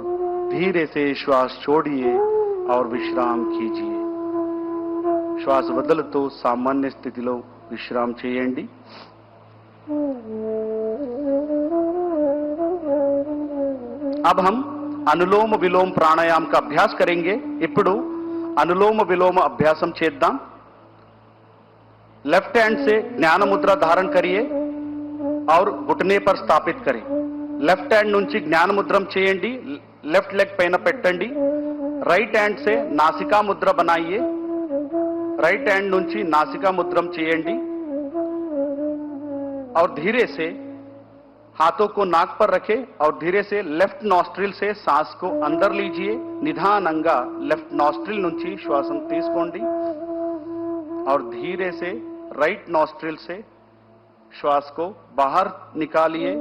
धीरे से श्वास छोड़िए और विश्राम कीजिए। श्वास వదులుతూ సామాన్య స్థితిలో విశ్రాम చేయండి। अब हम अनुलोम विलोम प्राणायाम का अभ्यास करेंगे। ఇప్పుడు अनुलोम विलोम अभ्यासम చేద్దాం। लेफ्ट हैंड से ज्ञान मुद्रा धारण करिए और घुटने पर स्थापित करें। लेफ्ट हैंड నుంచి జ్ఞాన ముద్రం చేయండి, लेफ्ट लेग పైన పెట్టండి। राइट हैंड से नासिका मुद्रा बनाइए। राइट हैंड నుంచి नासिका मुद्रम చేయండి और धीरे से हाथों को नाक पर रखें और धीरे से लेफ्ट नॉस्ट्रिल से सांस को अंदर लीजिए। निधानंगा लेफ्ट नॉस्ट्रिल నుంచి శ్వాసం తీసుకోండి और धीरे से राइट नॉस्ट्रिल से श्वास को बाहर निकालिए।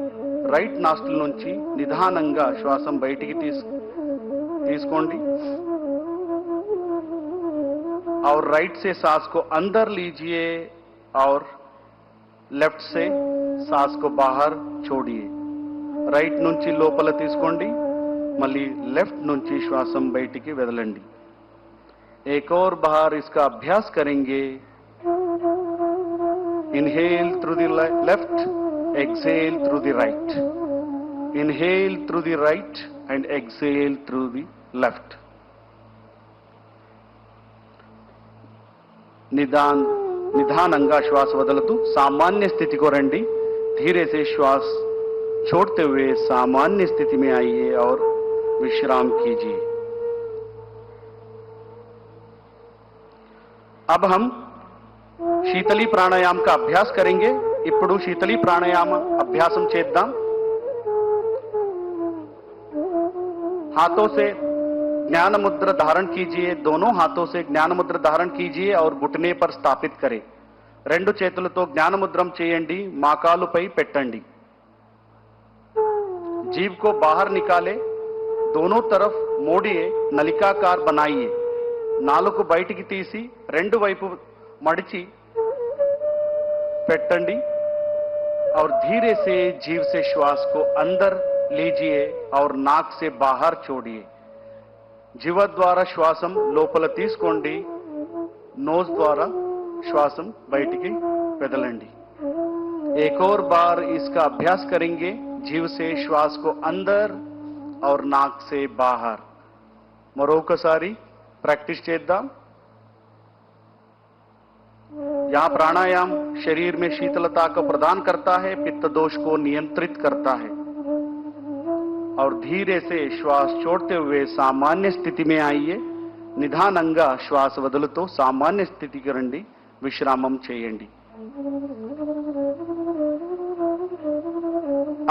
राइट नॉस्ट्रिल నుంచి నిదానంగా శ్వాసం బయటికి తీసుకోండి और राइट से सांस को अंदर लीजिए और लेफ्ट से सांस को बाहर छोड़िए। राइट నుంచి లోపల తీసుకోండి, మళ్ళీ लेफ्ट నుంచి శ్వాసం బయటికి వదలండి। एक और बार इसका अभ्यास करेंगे। Inhale through the left, exhale through the right. Inhale through the right and exhale through the left. निदानंगा श्वास वदलतू सामान्य स्थिति को रंडी। धीरे से श्वास छोड़ते हुए सामान्य स्थिति में आइए और विश्राम कीजिए। अब हम शीतली प्राणायाम का अभ्यास करेंगे। ఇప్పుడు शीतली प्राणायाम अभ्यासम చేద్దాం। हाथों से ज्ञान मुद्रा धारण कीजिए। दोनों हाथों से ज्ञान मुद्रा धारण कीजिए और घुटने पर स्थापित करें। రెండు చేతులతో జ్ఞాన ముద్రం చేయండి, మోకాలుపై పెట్టండి। जीभ को बाहर निकाले, दोनों तरफ मोड़िए, नलिकाकार बनाइए। నాలుక బయటికి తీసి రెండు వైపు మడిచి పెట్టండి और धीरे से जीभ से श्वास को अंदर लीजिए और नाक से बाहर छोड़िए। जीव द्वारा श्वासम లోపల తీసుకోండి, नोज द्वारा श्वासम బయటికి వదలండి। एक और बार इसका अभ्यास करेंगे। जीव से श्वास को अंदर और नाक से बाहर। మరొకసారి प्रैक्टिस చేద్దాం। यहां प्राणायाम शरीर में शीतलता को प्रदान करता है, पित्त दोष को नियंत्रित करता है और धीरे से श्वास छोड़ते हुए सामान्य स्थिति में आइए। నిదానంగా శ్వాస వదులుతూ సామాన్య స్థితికి రండి, విశ్రామం చేయండి।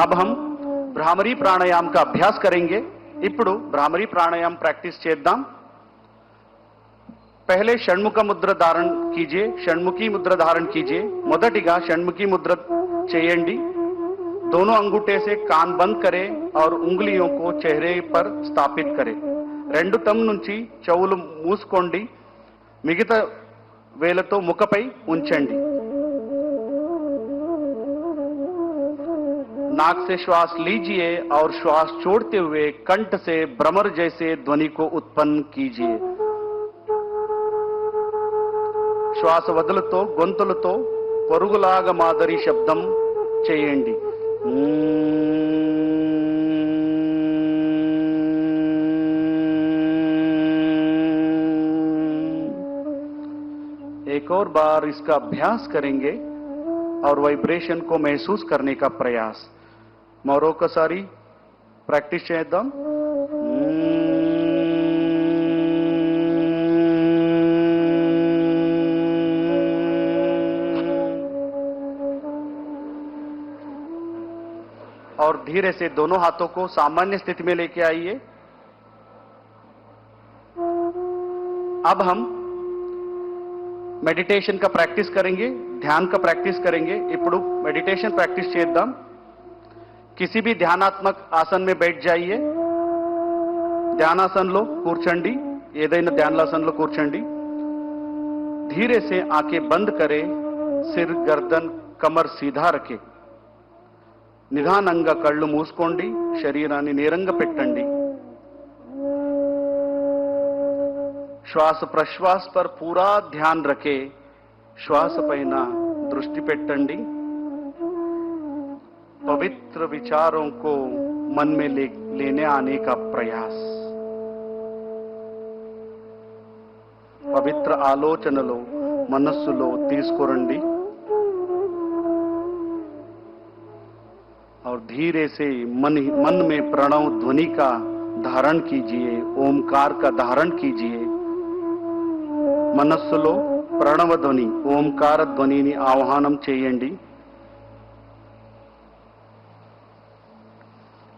अब हम भ्रामरी प्राणायाम का अभ्यास करेंगे। ఇప్పుడు भ्रामरी प्राणायाम प्रैक्टिस చేద్దాం। पहले षण्मुख मुद्रा धारण कीजिए। षण्मुखी मुद्रा धारण कीजिए। మొదటిగా షణ్ముఖి ముద్ర చేయండి। दोनों अंगूठे से कान बंद करें और उंगलियों को चेहरे पर स्थापित करें। రెండు తమ్ నుంచి చెవులు మూసుకోండి, మిగతా వేలతో ముఖపై ఉంచండి। नाक से श्वास लीजिए और श्वास छोड़ते हुए कंठ से भ्रमर जैसे ध्वनि को उत्पन्न कीजिए. శ్వాస వదులుతో గొంతులతో పరుగులాగా మాదిరి శబ్దం చేయండి. एक और बार इसका अभ्यास करेंगे और वाइब्रेशन को महसूस करने का प्रयास. మరొకసారి ప్రాక్టీస్ చేద్దాం. और धीरे से दोनों हाथों को सामान्य स्थिति में लेके आइए. अब हम మెడిటేషన్ का प्रैक्टिस करेंगे, ध्यान का प्रैक्टिस करेंगे. ఇప్పుడు మెడిటేషన్ प्रैक्टिस చేద్దాం. किसी भी ध्यानात्मक आसन में बैठ जाइए. ध्यानासन लो కూర్చోండి. ఏదైనా ధ్యానాసనంలో కూర్చోండి. धीरे से आंखें बंद करें. सिर गर्दन कमर सीधा रखें. నిదానంగా కళ్ళు మూసుకోండి. శరీరాన్ని నేరంగా పెట్టండి. श्वास प्रश्वास पर पूरा ध्यान रखे. श्वास पैन दृष्टि पेट्टंडी. पवित्र विचारों को मन में लेने आने का प्रयास. पवित्र आलोचनलो मनस्सुलो तीसुकोरंडी. और धीरे से मन में प्रणव ध्वनि का धारण कीजिए. ओमकार का धारण कीजिए. మనస్సులో ప్రణవ ధ్వని ఓంకార ధ్వనిని ఆహ్వానం చేయండి.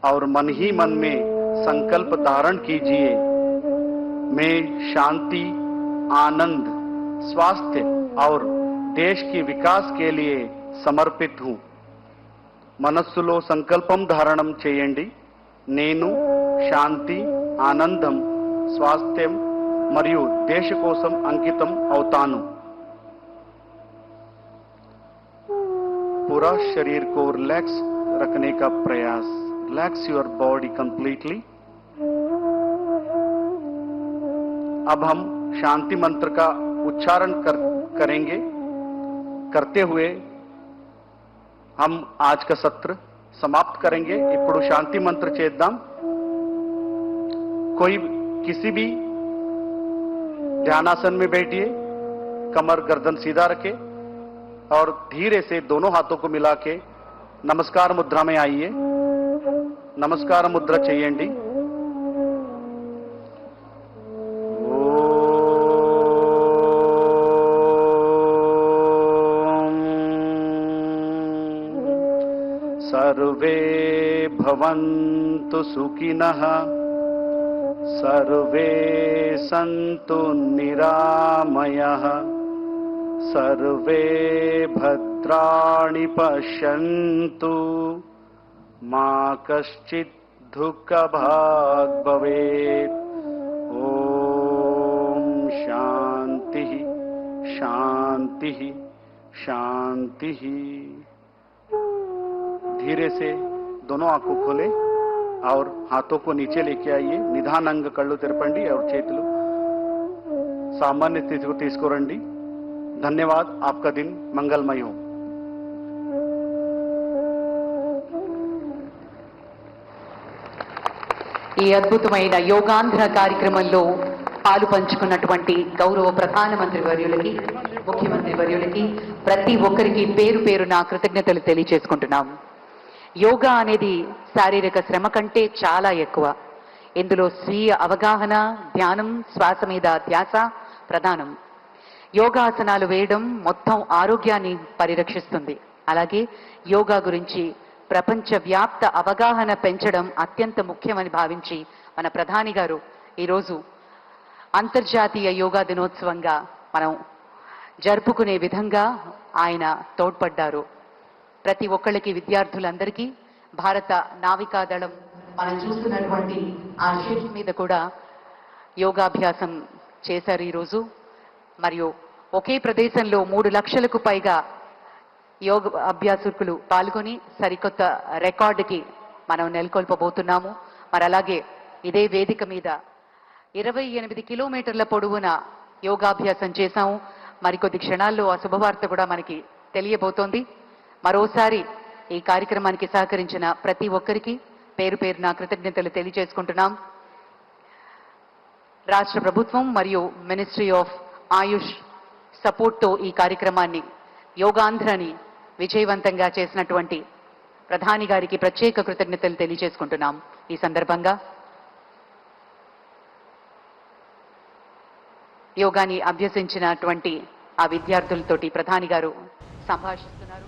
और मन ही मन में संकल्प धारण कीजिए. मैं शांति, आनंद, स्वास्थ्य और देश के विकास के लिए समर्पित हूं. మనస్సులో సంకల్పం ధారణం చేయండి. నేను శాంతి, ఆనందం, స్వాస్థ్యం మరియు దేశ కోసం అంకితం అవుతాను. पूरा शरीर को रिलैक्स रखने का प्रयास. Relax your body completely. अब हम शांति मंत्र का उच्चारण करेंगे. करते हुए हम आज का सत्र समाप्त करेंगे. ఇప్పుడు शांति मंत्र చేద్దాం. कोई किसी भी ध्यानासन में बैठिए. कमर गर्दन सीधा रखें और धीरे से दोनों हाथों को मिला के नमस्कार मुद्रा में आइए. नमस्कार मुद्रा చేయండి. सर्वे भवन्तु सुखिनः. सर्वे सन्तु निरामयः. सर्वे भद्राणि पश्यन्तु. मा कश्चित् दुःखभाग् भवेत्. ॐ शान्तिः शान्तिः शान्तिः. धीरे से दोनों आंखों खोले और हाथों को नीचे लेके आइए. నిదానంగ కళ్ళు తెరపండి और చేతులు सामान्य स्थिति को తీసుకురండి. धन्यवाद. आपका दिन मंगलमय हो. ఈ అద్భుతమైన యోగాంధ్ర కార్యక్రమంలో పాలు పంచుకున్నటువంటి గౌరవ ప్రధానమంత్రి వర్యులకి, ముఖ్యమంత్రి వర్యులకి, ప్రతి ఒక్కరికి పేరు పేరున కృతజ్ఞతలు తెలియజేసుకుంటున్నాం. యోగా అనేది శారీరక శ్రమ కంటే చాలా ఎక్కువ. ఇందులో స్వీయ అవగాహన, ధ్యానం, శ్వాస మీద ధ్యాస ప్రధానం. యోగాసనాలు వేయడం మొత్తం ఆరోగ్యాన్ని పరిరక్షిస్తుంది. అలాగే యోగా గురించి ప్రపంచవ్యాప్త అవగాహన పెంచడం అత్యంత ముఖ్యమని భావించి మన ప్రధాని గారు ఈరోజు అంతర్జాతీయ యోగా దినోత్సవంగా మనం జరుపుకునే విధంగా ఆయన తోడ్పడ్డారు. ప్రతి ఒక్కళ్ళకి, విద్యార్థులందరికీ భారత నావికాదళం మనం చూస్తున్నటువంటి ఆ షిప్ మీద కూడా యోగాభ్యాసం చేశారు ఈరోజు. మరియు ఒకే ప్రదేశంలో 3 లక్షలకు పైగా యోగ అభ్యాసకులు పాల్గొని సరికొత్త రికార్డుకి మనం నెలకొల్పబోతున్నాము. మరి అలాగే ఇదే వేదిక మీద 28 కిలోమీటర్ల పొడవున యోగాభ్యాసం చేశాము. మరికొద్ది క్షణాల్లో ఆ శుభవార్త కూడా మనకి తెలియబోతోంది. మరోసారి ఈ కార్యక్రమానికి సహకరించిన ప్రతి ఒక్కరికి పేరు పేరున కృతజ్ఞతలు తెలియజేసుకుంటున్నాం. రాష్ట్ర ప్రభుత్వం మరియు మినిస్ట్రీ ఆఫ్ ఆయుష్ సపోర్ట్తో ఈ కార్యక్రమాన్ని యోగాంధ్రని విజయవంతంగా చేసినటువంటి ప్రధాని గారికి ప్రత్యేక కృతజ్ఞతలు తెలియజేసుకుంటున్నాం. ఈ సందర్భంగా యోగాని అభ్యసించినటువంటి ఆ విద్యార్థులతోటి ప్రధాని గారు సంభాషిస్తున్నారు.